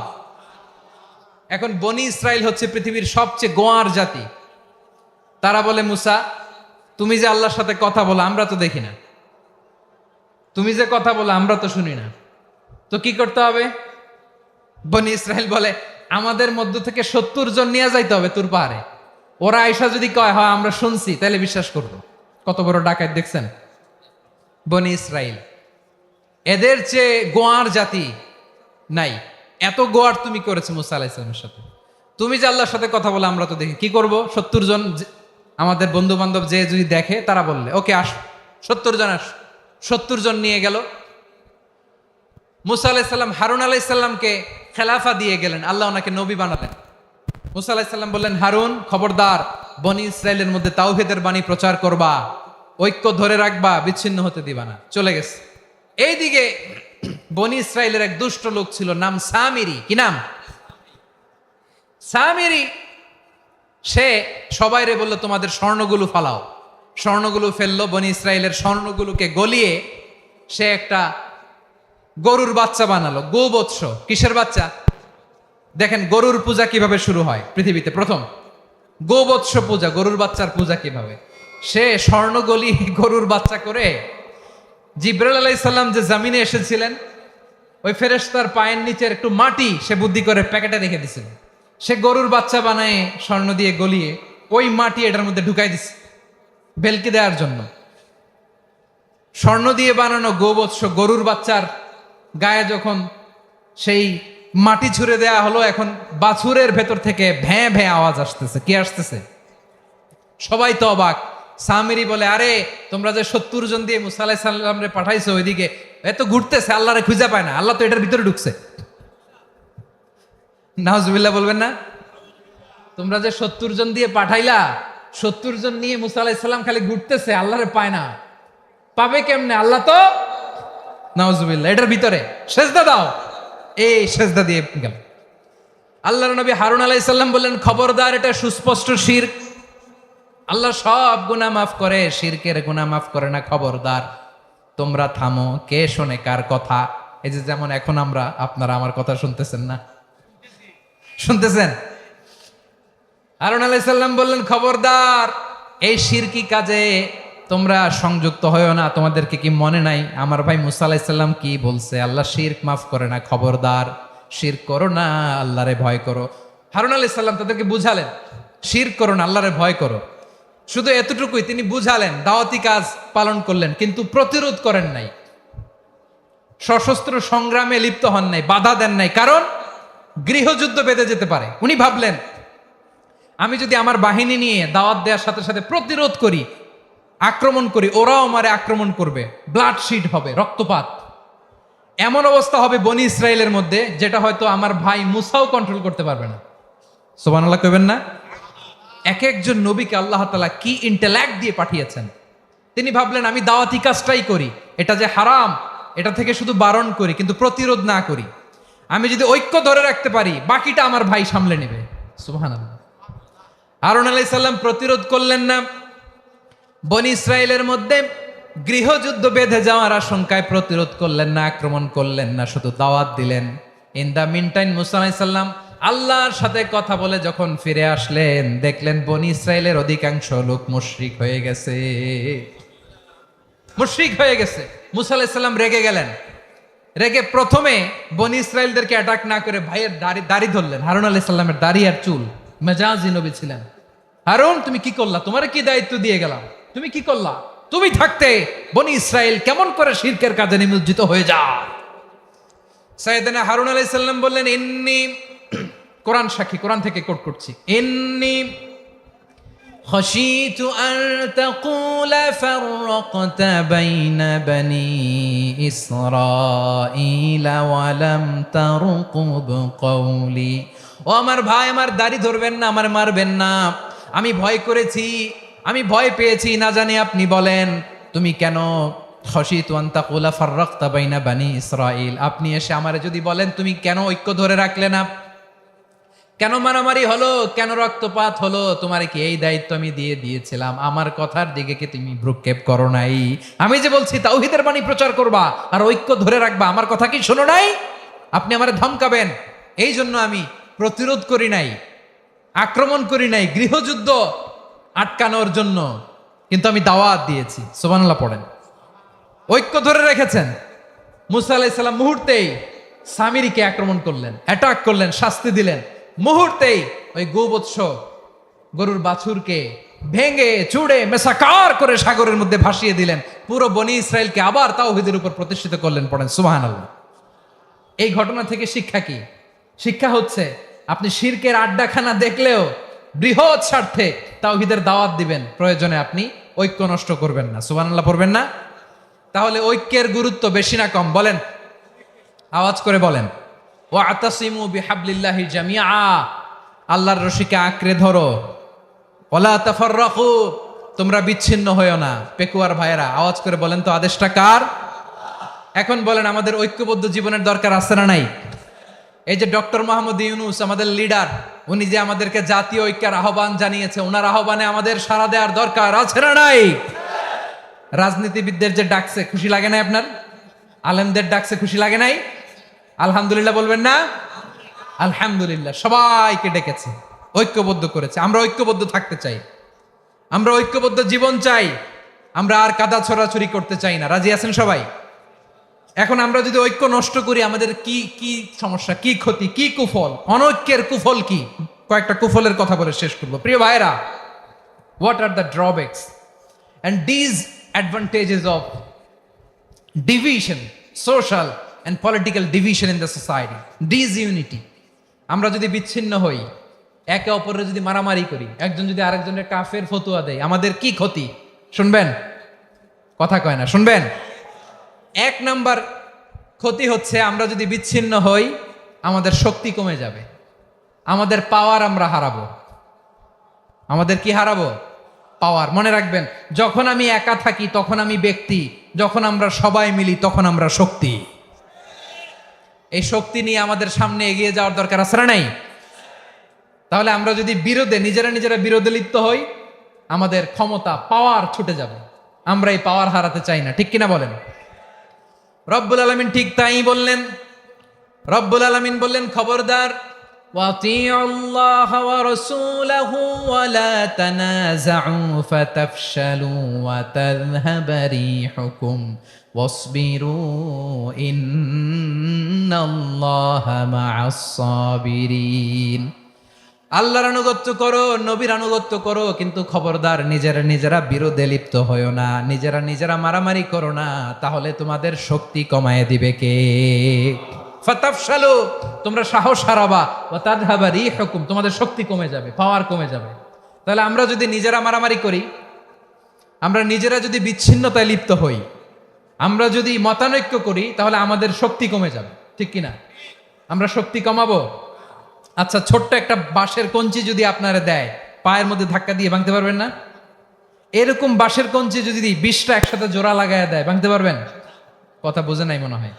এখন বনি ইসরাইল হচ্ছে পৃথিবীর সবচেয়ে গোয়ার জাতি। তারা বলে, মুসা তুমি যে আল্লাহর সাথে কথা বলো আমরা তো দেখি না, তুমি যে কথা বলো আমরা তো শুনি না, তো কি করতে হবে? বনি ইসরাইল বলে, আমাদের মধ্য থেকে 70 জন নিয়ে যাইতে হবে তুর পাহাড়ে। ওরা আয়সা যদি কয় হয় আমরা শুনছি, তাহলে বিশ্বাস করবো। কত বড় ডাকাত দেখছেন বনি ইসরাইল। এদের চেয়ে গোয়ার জাতি নাই। এত গোয়ার তুমি করেছো মুসা আলাইহিস সালামের সাথে। তুমি যে আল্লাহর সাথে কথা বলে আমরা তো দেখি, কি করব? 70 জন আমাদের বন্ধু বান্ধব যে যদি দেখে, তারা বললে ওকে আস, 70 জন আস। 70 জন নিয়ে গেল। মুসা আলাইহিস সালাম হারুন আলাইহিস সালামকে খেলাফা দিয়ে গেলেন, আল্লাহ ওনাকে নবী বানালেন। মুসা আলাইহিস সালাম বললেন, হারুন খবরদার, বনি ইসরাইলের মধ্যে তাওহীদের বাণী প্রচার করবা, ঐক্য ধরে রাখবা, বিচ্ছিন্ন হতে দিবা না। চলে গেছে। এইদিকে বনি ইসরাইলের এক দুষ্ট লোক ছিল, নাম সামিরি। কি নাম? সামিরি। সে সবাইরে বলল, তোমাদের স্বর্ণগুলো ফালাও। স্বর্ণগুলো ফেললো। বনি ইসরাইলের স্বর্ণগুলোকে গলিয়ে সে একটা গরুর বাচ্চা বানালো। গোবৎস। কিসের বাচ্চা? দেখেন গরুর পূজা কিভাবে শুরু হয় পৃথিবীতে প্রথম। গোবৎস পূজা, গরুর বাচ্চার পূজা কিভাবে। সে স্বর্ণ গলি গরুর বাচ্চা করে, জিব্রাইল আলাইহিস সালাম যে জমিনে এসেছিলেন, ওই ফেরেশতার পায়ের নিচের একটু মাটি সে বুদ্ধি করে প্যাকেটে রেখে দিছিল। সে গরুর বাচ্চা বানায় স্বর্ণ দিয়ে গলিয়ে ওই মাটি এটার মধ্যে ঢুকাই দিছে ভেলকি দেওয়ার জন্য। স্বর্ণ দিয়ে বানানো গোবৎস গরুর বাচ্চার গায়ে যখন সেই মাটি ছুঁড়ে দেয়া হলো, এখন বাছুরের ভেতর থেকে ভ্যাঁ ভ্যাঁ আওয়াজ আসতেছে। কি আসতেছে? সবাই তো অবাক। সামিরি বলে, আরে তোমরা যে 70 জন দিয়ে মুসা আলাইহিস সালামরে পাঠাইছো, ওইদিকে এত ঘুরতেছে, আল্লাহরে খুঁজে পায় না, আল্লাহ তো এটার ভিতরে ঢুকছে। নাউজুবিল্লাহ বলবেন না? তোমরা যে 70 জন দিয়ে পাঠাইলা, 70 জন নিয়ে মুসা আলাইহিস সালাম খালি ঘুরতেছে, আল্লাহরে পায় না। পাবে কেমনে? আল্লাহ তো, নাউজুবিল্লাহ, এটার ভিতরে সেজদা দাও। এই সেজদা দিয়ে গেল। আল্লাহর নবী হারুন আলাইহিস সালাম বললেন, খবরদার, এটা সুস্পষ্ট শিরক। আল্লাহ সব গুনাহ মাফ করে, শিরকের গুনাহ মাফ করে না। খবরদার, তোমরা থামো। কে শোনে কার কথা? এই যে যেমন এখন আপনারা আমার কথা শুনতেছেন না? শুনতেছেন? হারুন আলাইহিস সালাম বললেন, খবরদার, এই শিরকি কাজে তোমরা সংযুক্ত হয়ো না। তোমাদেরকে কি মনে নাই আমার ভাই মুসা আলাইহিস সালাম কি বলছে? আল্লাহ শিরক মাফ করে না। খবরদার, শিরক করো না, আল্লাহরে ভয় করো। হারুন আলাইহিস সালাম তাদেরকে বুঝালেন, শিরক করো না, আল্লাহরে ভয় করো। শুধু এতটুকুই তিনি বুঝালেন, দাওয়াতি কাজ পালন করলেন, কিন্তু প্রতিরোধ করেন নাই, সশস্ত্র সংগ্রামে লিপ্ত হন নাই, বাধা দেন নাই। কারণ গৃহযুদ্ধ বেঁধে যেতে পারে। উনি ভাবলেন, আমি যদি আমার বাহিনী নিয়ে দাওয়াত দেওয়ার সাথে সাথে প্রতিরোধ করি, আক্রমণ করি, ওরাও আমারে আক্রমণ করবে, ব্লাডশিড হবে, রক্তপাত। এমন অবস্থা হবে বনি ইসরায়েলের মধ্যে, যেটা হয়তো আমার ভাই মুসাও কন্ট্রোল করতে পারবে না। সুবহানাল্লাহ কইবেন না? এক একজন নবীকে আল্লাহ তাআলা কি ইন্টেলেক্ট দিয়ে পাঠিয়েছেন। তিনি ভাবলেন, আমি দাওয়াতি কাজটাই করি, এটা যে হারাম এটা থেকে শুধু বারণ করি, কিন্তু প্রতিরোধ না করি। আমি যদি ঐক্য ধরে রাখতে পারি, বাকিটা আমার ভাই সামলে নেবে। সুবহানাল্লাহ। হারুন আলাইহিস সালাম প্রতিরোধ করলেন না। বনি ইসরায়েলের মধ্যে গৃহযুদ্ধ বেঁধে যাওয়ার আশঙ্কায় প্রতিরোধ করলেন না, আক্রমণ করলেন না, শুধু দাওয়াত দিলেন। ইন দা মিন টাইম মুসা আলাইহিস সালাম আল্লাহর সাথে কথা বলে যখন ফিরে আসলেন, দেখলেন বনি ইসরায়েলের অধিকাংশ লোক মুশরিক হয়ে গেছে। মুশরিক হয়ে গেছে। মুসা আলাইহিস সালাম রেগে গেলেন। রেগে প্রথমে বনি ইসরায়েলদেরকে অ্যাটাক না করে ভাইয়ের দাড়ি ধরলেন। হারুন আলাইহিস সালামের দাড়ি আর চুল। মেজাজি নবী ছিলেন। হারুন, তুমি কি করলা? তোমার কি দায়িত্ব দিয়ে গেলাম, তুমি কি করলা? তুমি থাকতে বনি ইসরায়েল কেমন করে শিরকের কাজে নিমজ্জিত হয়ে যায়? সাইয়েদনা হারুন আলাইহিস সালাম বললেন, ইন্নী, কোরআন সাক্ষী, কোরআন থেকে কোট করছি, ইন্নী খাশিতু আন তাকুলা ফাররাকতা বাইনা বনি ইসরাঈলা ওয়া লাম তারকুব কওলি। ও আমার ভাই, আমার দাড়ি ধরবেন না, আমার মারবেন না। আমি ভয় করেছি, আমি ভয় পেয়েছি, না জানি আপনি বলেন তুমি কেন খাশিতু আন তাকুলা ফাররাকতা বাইনা বনি ইসরাঈল, আপনি এসে আমারে যদি বলেন তুমি কেন ঐক্য ধরে রাখলে না, কেন মারামারি হলো, কেন রক্তপাত হলো? তোমার কি এই দায়িত্ব আমি দিয়ে দিয়েছিলাম? আমার কথার দিকে কি তুমি ভ্রুক্ষেপ করো নাই? আমি যে বলছি তাওহীদের বাণী প্রচার করবা আর ঐক্য ধরে রাখবা, আমার কথা কি শোনো নাই? আপনি আমারে ধমকাবেন, এই জন্য আমি প্রতিরোধ করি নাই, আক্রমণ করি নাই, গৃহযুদ্ধ আটকানোর জন্য, কিন্তু আমি দাওয়াত দিয়েছি। সুবহানাল্লাহ পড়েন। ঐক্য ধরে রেখেছেন। মুসা আলাইহিস সালাম মুহূর্তেই সামিরীকে আক্রমণ করলেন, অ্যাটাক করলেন, শাস্তি দিলেন। মুহূর্তেই ওই গোবৎস গরুর বাছুরকে ভেঙে চুড়ে মেসাকার করে সাগরের মধ্যে ভাসিয়ে দিলেন। পুরো বনি ইসরায়েলকে আবার তাওহীদের উপর প্রতিষ্ঠিত করলেন। পড়েন সুবহানাল্লাহ। এই ঘটনা থেকে শিক্ষা কি? শিক্ষা হচ্ছে আপনি শিরকের আড্ডাখানা দেখলেও বৃহৎ স্বার্থে তাওহীদের দাওয়াত দিবেন, প্রয়োজনে আপনি ঐক্য নষ্ট করবেন না। সুবহানাল্লাহ পড়বেন না? তাহলে ঐক্যের গুরুত্ব বেশি না কম বলেন? আওয়াজ করে বলেন। ওয়াতাসিমু বিহাবলিল্লাহি জামিআ, আল্লাহর রশিকে আঁকড়ে ধরো। ওয়ালা তাফাররাকু, তোমরা বিচ্ছিন্ন হয়ো না। পেকুয়ার ভাইয়েরা আওয়াজ করে বলেন তো আদেশটা কার? এখন বলেন আমাদের ঐক্যবদ্ধ জীবনের দরকার আছে না নাই? এই যে ডক্টর মোহাম্মদ ইউনূস আমাদের লিডার, উনি যে আমাদেরকে জাতীয় ঐক্যের আহ্বান জানিয়েছে, ওনার আহ্বানে আমাদের সাড়া দেওয়ার দরকার আছে না নাই? রাজনীতিবিদদের যে ডাকছে খুশি লাগে নাই আপনার? আলেমদের ডাকছে খুশি লাগে নাই? আলহামদুলিল্লাহ বলবেন না? আলহামদুলিল্লাহ, সবাইকে ডেকেছে, ঐক্যবদ্ধ করেছে। আমরা ঐক্যবদ্ধ থাকতে চাই, আমরা ঐক্যবদ্ধ জীবন চাই, আমরা আর কাদা ছড়াছড়ি করতে চাই না। রাজি আছেন সবাই? এখন আমরা যদি ঐক্য নষ্ট করি, আমাদের কি কি সমস্যা, কি ক্ষতি, কি কুফল? অনৈক্যের কুফল কি? কয়েকটা কুফলের কথা বলে শেষ করবো। প্রিয় ভাইরা, what are the drawbacks and disadvantages of division, social and political division in the society, disunity? আমরা যদি বিচ্ছিন্ন হই, একে অপরের যদি মারামারি করি, একজন যদি আরেকজনের কাফের ফতোয়া দেয়, আমাদের কি ক্ষতি? শুনবেন? কথা কয় না, শুনবেন? এক নাম্বার ক্ষতি হচ্ছে আমরা যদি বিচ্ছিন্ন হই, আমাদের শক্তি কমে যাবে, আমাদের পাওয়ার আমরা হারাবো। আমাদের কি হারাবো? পাওয়ার। মনে রাখবেন, যখন আমি একা থাকি তখন আমি ব্যক্তি, যখন আমরা সবাই মিলি তখন আমরা শক্তি। এই শক্তি নিয়ে আমাদের সামনে এগিয়ে যাওয়ার দরকার আছে না নাই? তাহলে আমরা যদি নিজেরা বিরোধে লিপ্ত হই, আমাদের ক্ষমতা, পাওয়ার ছুটে যাবে। আমরা এই পাওয়ার হারাতে চাই না, ঠিক কিনা বলেন? রব্বুল আলামিন ঠিক তাই বললেন। রব্বুল আলামিন বললেন, খবরদার, ওয়াতিউল্লাহ ওয়া রাসূলাহু ওয়া লা তানাযাউ ফাতাফশালু ওয়া তাযহাবা রিহুকুম ওয়াসবিরু ইন্নাল্লাহা মা'আস সাবিরিন। আল্লাহর আনুগত্য করো, নবীর আনুগত্য করো, কিন্তু খবরদার নিজেরা বিরোধে লিপ্ত হয়ো না, নিজেরা মারামারি করো না, তাহলে তোমাদের শক্তি কমায় দিবে কে? ফাতাফশালু, তোমরা সাহস হারাবা, ওয়া তাযহাবা রিহুকুম, তোমাদের শক্তি কমে যাবে, পাওয়ার কমে যাবে। তাহলে আমরা যদি নিজেরা মারামারি করি, আমরা নিজেরা যদি বিচ্ছিন্নতায় লিপ্ত হই, আমরা যদি মতানৈক্য করি, তাহলে আমাদের শক্তি কমে যাবে, ঠিক কিনা? আমরা শক্তি কমাবো। আচ্ছা, ছোট্ট একটা বাঁশের কঞ্চি যদি আপনারা দেয়, পায়ের মধ্যে ধাক্কা দিয়ে ভাঙতে পারবেন না? এরকম বাঁশের কঞ্চি যদি 20টা একসাথে জোড়া লাগায় দেয়, ভাঙতে পারবেন? কথা বোঝে নাই মনে হয়।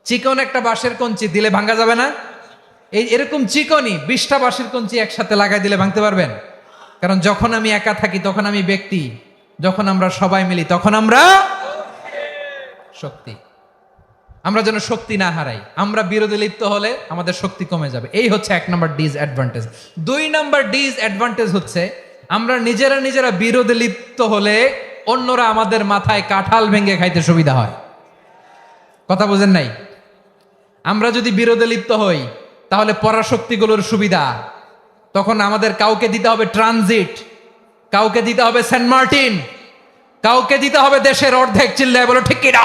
চিকন একটা বাঁশের কঞ্চি দিলে ভাঙা যাবে না? এরকম চিকনই 20টা বাঁশের কঞ্চি একসাথে লাগাই দিলে ভাঙতে পারবেন? কারণ যখন আমি একা থাকি তখন আমি ব্যক্তি, যখন আমরা সবাই মিলি তখন আমরা শক্তি। আমরা যেন শক্তি না হারাই। আমরা বিরোধে লিপ্ত হলে আমাদের শক্তি কমে যাবে। এই হচ্ছে 1 নাম্বার ডিসঅ্যাডভান্টেজ। 2 নাম্বার ডিসঅ্যাডভান্টেজ হচ্ছে আমরা নিজেরা বিরোধে লিপ্ত হলে অন্যরা আমাদের মাথায় কাঁঠাল ভেঙে খাইতে সুবিধা হয়। কথা বোঝেন নাই? আমরা যদি বিরোধে লিপ্ত হই, তাহলে পরাশক্তিগুলোর সুবিধা, তখন আমাদের কাউকে দিতে হবে ট্রানজিট, কাউকে দিতে হবে সেন্ট মার্টিন, কাউকে দিতে হবে দেশের অর্ধেক। চিল্লায় বলো ঠিক কিনা?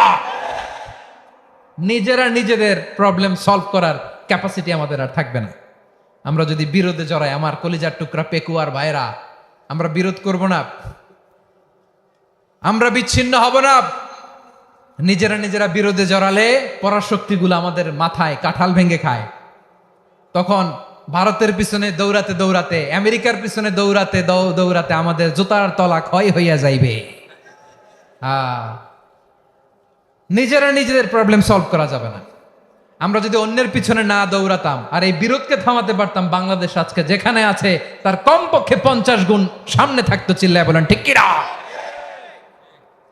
নিজেদের প্রবলেম সলভ করার ক্যাপাসিটি আমাদের আর থাকবে না। আমরা যদি বিরোধে জড়াই, আমার কলিজার টুকরা পেকুয়ার ভাইরা, আমরা বিরোধ করব না, আমরা বিচ্ছিন্ন হব না। নিজেরা বিরোধে জড়ালে পরাশক্তিগুলো আমাদের মাথায় কাঁঠাল ভেঙে খায়। তখন ভারতের পিছনে দৌড়াতে, আমেরিকার পিছনে দৌড়াতে আমাদের জুতার তলা ক্ষয় হইয়া যাইবে। নিজেদের প্রবলেম সলভ করা যাবে না। আমরা যদি অন্যের পিছনে না দৌড়াতাম আর এই বিরোধকে থামাতে পারতাম, বাংলাদেশ আজকে যেখানে আছে তার কমপক্ষে 50 গুণ সামনে থাকতো। চিল্লায় বলেন ঠিক কিনা?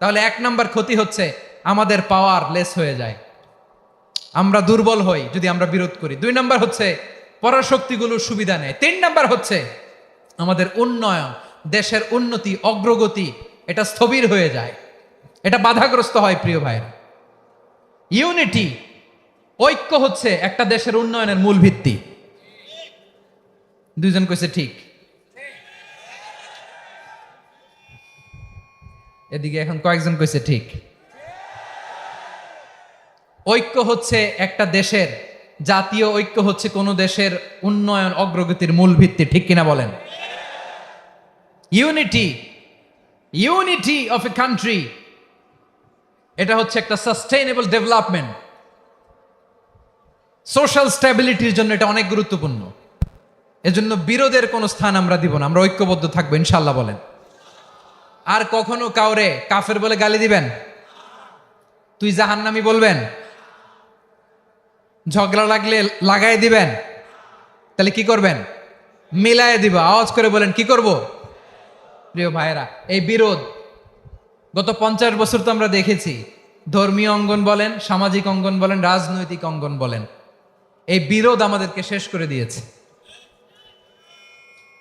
তাহলে 1 নাম্বার ক্ষতি হচ্ছে আমাদের পাওয়ার লেস হয়ে যায়, আমরা দুর্বল হই যদি আমরা বিরোধ করি। 2 নাম্বার হচ্ছে পরাশক্তিগুলোর সুবিধা নেয়। 3 নাম্বার হচ্ছে আমাদের উন্নয়ন, দেশের উন্নতি, অগ্রগতি এটা স্থবির হয়ে যায়, এটা বাধাগ্রস্ত হয়। প্রিয় ভাইরা, ইউনিটি, ঐক্য হচ্ছে একটা দেশের উন্নয়নের মূল ভিত্তি। 2 জন কইছে ঠিক। এদিকে এখন কয়েকজন কইছে ঠিক। ঐক্য হচ্ছে একটা দেশের, জাতীয় ঐক্য হচ্ছে কোন দেশের উন্নয়ন অগ্রগতির মূল ভিত্তি। ঠিক কিনা বলেন? ইউনিটি অফ এ কান্ট্রি, এটা হচ্ছে একটা সাস্টেইনেবল ডেভেলপমেন্ট, সোশ্যাল স্ট্যাবিলিটির জন্য এটা অনেক গুরুত্বপূর্ণ। এজন্য বিরোধের কোনো স্থান আমরা দিব না, আমরা ঐক্যবদ্ধ থাকবো ইনশাআল্লাহ বলেন। আর কখনো কাউরে কাফের বলে গালি দিবেন? তুই জাহান্নামী বলবেন? ঝগড়া লাগলে লাগাই দিবেন? তাহলে কি করবেন? মিলায় দিব। আওয়াজ করে বলেন কি করব? প্রিয় ভাইরা, এই বিরোধ গত 50 বছর তো আমরা দেখেছি, ধর্মীয় অঙ্গন বলেন, সামাজিক অঙ্গন বলেন, রাজনৈতিক অঙ্গন বলেন, এই বিরোধ আমাদেরকে শেষ করে দিয়েছে।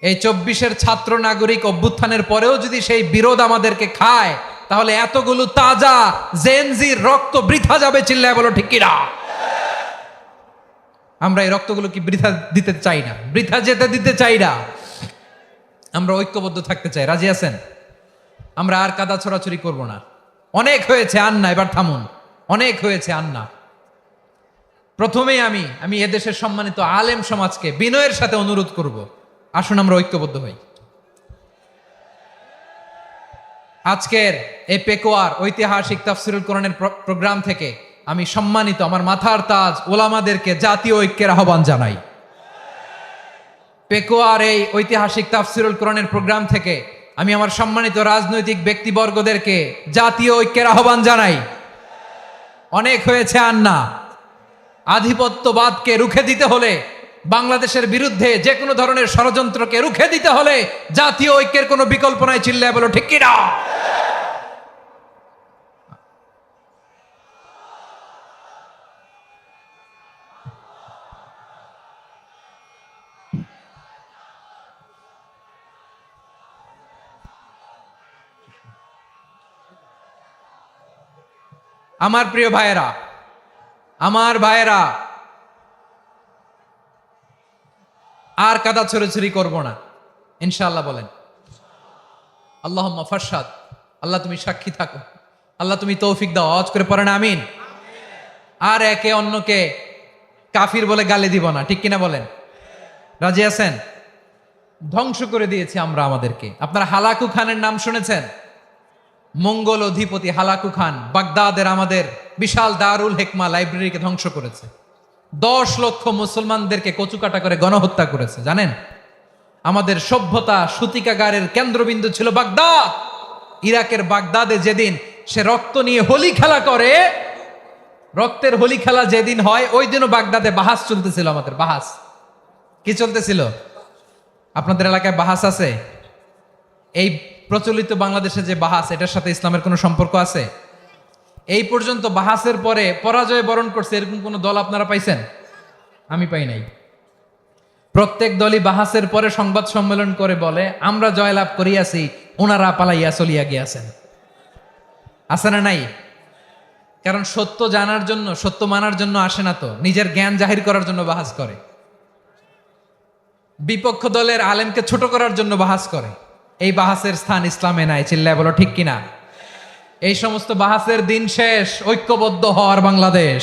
এই 24-এর ছাত্র নাগরিক অভ্যুত্থানের পরেও যদি সেই বিরোধ আমাদেরকে খায়, তাহলে এতগুলো তাজা জেনজির রক্ত বৃথা যাবে। চিল্লায় বলো ঠিক কিনা? আমরা এই রক্তগুলো কি বৃথা দিতে চাই না, বৃথা যেতে দিতে চাই না। আমরা ঐক্যবদ্ধ থাকতে চাই। রাজি আছেন? আমরা আর কাদা ছড়াছড়ি করব না। অনেক হয়েছে, আন্না, এবার থামুন। অনেক হয়েছে, আন্না। প্রথমেই আমি এদেশের সম্মানিত আলেম সমাজকে বিনয়ের সাথে অনুরোধ করব, আসুন আমরা ঐক্যবদ্ধ হই। আজকের এই পেকুয়ার ঐতিহাসিক তাফসিরুল কোরআনের প্রোগ্রাম থেকে আমি সম্মানিত আমার মাথার তাজ ওলামাদেরকে জাতীয় ঐক্যের আহ্বান জানাই। পেকুয়ার এই ঐতিহাসিক তাফসিরুল কোরআনের প্রোগ্রাম থেকে আমি আমার সম্মানিত রাজনৈতিক ব্যক্তিবর্গদেরকে জাতীয় ঐক্যের আহ্বান জানাই। অনেক হয়েছে, আন্না। আধিপত্যবাদকে রুখে দিতে হলে, বাংলাদেশের বিরুদ্ধে যে কোনো ধরনের ষড়যন্ত্রকে রুখে দিতে হলে জাতীয় ঐক্যের কোনো বিকল্প নাই। চিল্লায় বলো ঠিক কিনা? আমার প্রিয় ভাইয়েরা, আর কাদা ছড়াছড়ি করব না ইনশাআল্লাহ বলেন। আল্লাহুম্মা ফারশাদ। আল্লাহ তুমি সাক্ষী থাকো, আল্লাহ তুমি তৌফিক দাও। আওয়াজ করে পড়েন আমিন। আর একে অন্যকে কাফির বলে গালি দিব না। ঠিক কিনা বলেন? রাজি আছেন? ধ্বংস করে দিয়েছি আমরা আমাদেরকে। আপনারা হালাকু খানের নাম শুনেছেন? মঙ্গল অধিপতি হালাকু খান বাগদাদের আমাদের বিশাল দারুল হিকমা লাইব্রেরিকে ধ্বংস করেছে। 10 লক্ষ মুসলমানদেরকে কচুকাটা করে গণহত্যা করেছে। জানেন, আমাদের সভ্যতা সূতিকাগারের কেন্দ্রবিন্দু ছিল বাগদাদ। ইরাকের বাগদাদে যেদিন সে রক্ত নিয়ে হোলি খেলা করে, রক্তের হোলি খেলা যেদিন হয়, ওই দিনও বাগদাদে বাহাস চলতেছিল। আমাদের বাহাস কি চলতেছিল? আপনাদের এলাকায় বাহাস আছে? এই প্রচলিত বাংলাদেশে যে বাহাস, এটার সাথে ইসলামের কোনো সম্পর্ক আছে? এই পর্যন্ত বাহাসের পরে পরাজয় বরণ করছে এরকম কোন দল আপনারা পাইছেন? আমি পাই নাই। প্রত্যেক দলই বাহাসের পরে সংবাদ সম্মেলন করে বলে, আমরা জয়লাভ করিয়াছি, ওনারা পালাইয়া চলিয়া গিয়াছেন। আছে না নাই? কারণ সত্য জানার জন্য, সত্য মানার জন্য আসে না তো, নিজের জ্ঞান জাহির করার জন্য বাহাস করে। বিপক্ষ দলের আলেমকে ছোট করার জন্য বাহাস করে। এই বাহাসের স্থান ইসলামে নাই। চিল্লায় বলো ঠিক কিনা? এই সমস্ত বাহাসের দিন শেষ। ঐক্যবদ্ধ হওয়ার বাংলাদেশ।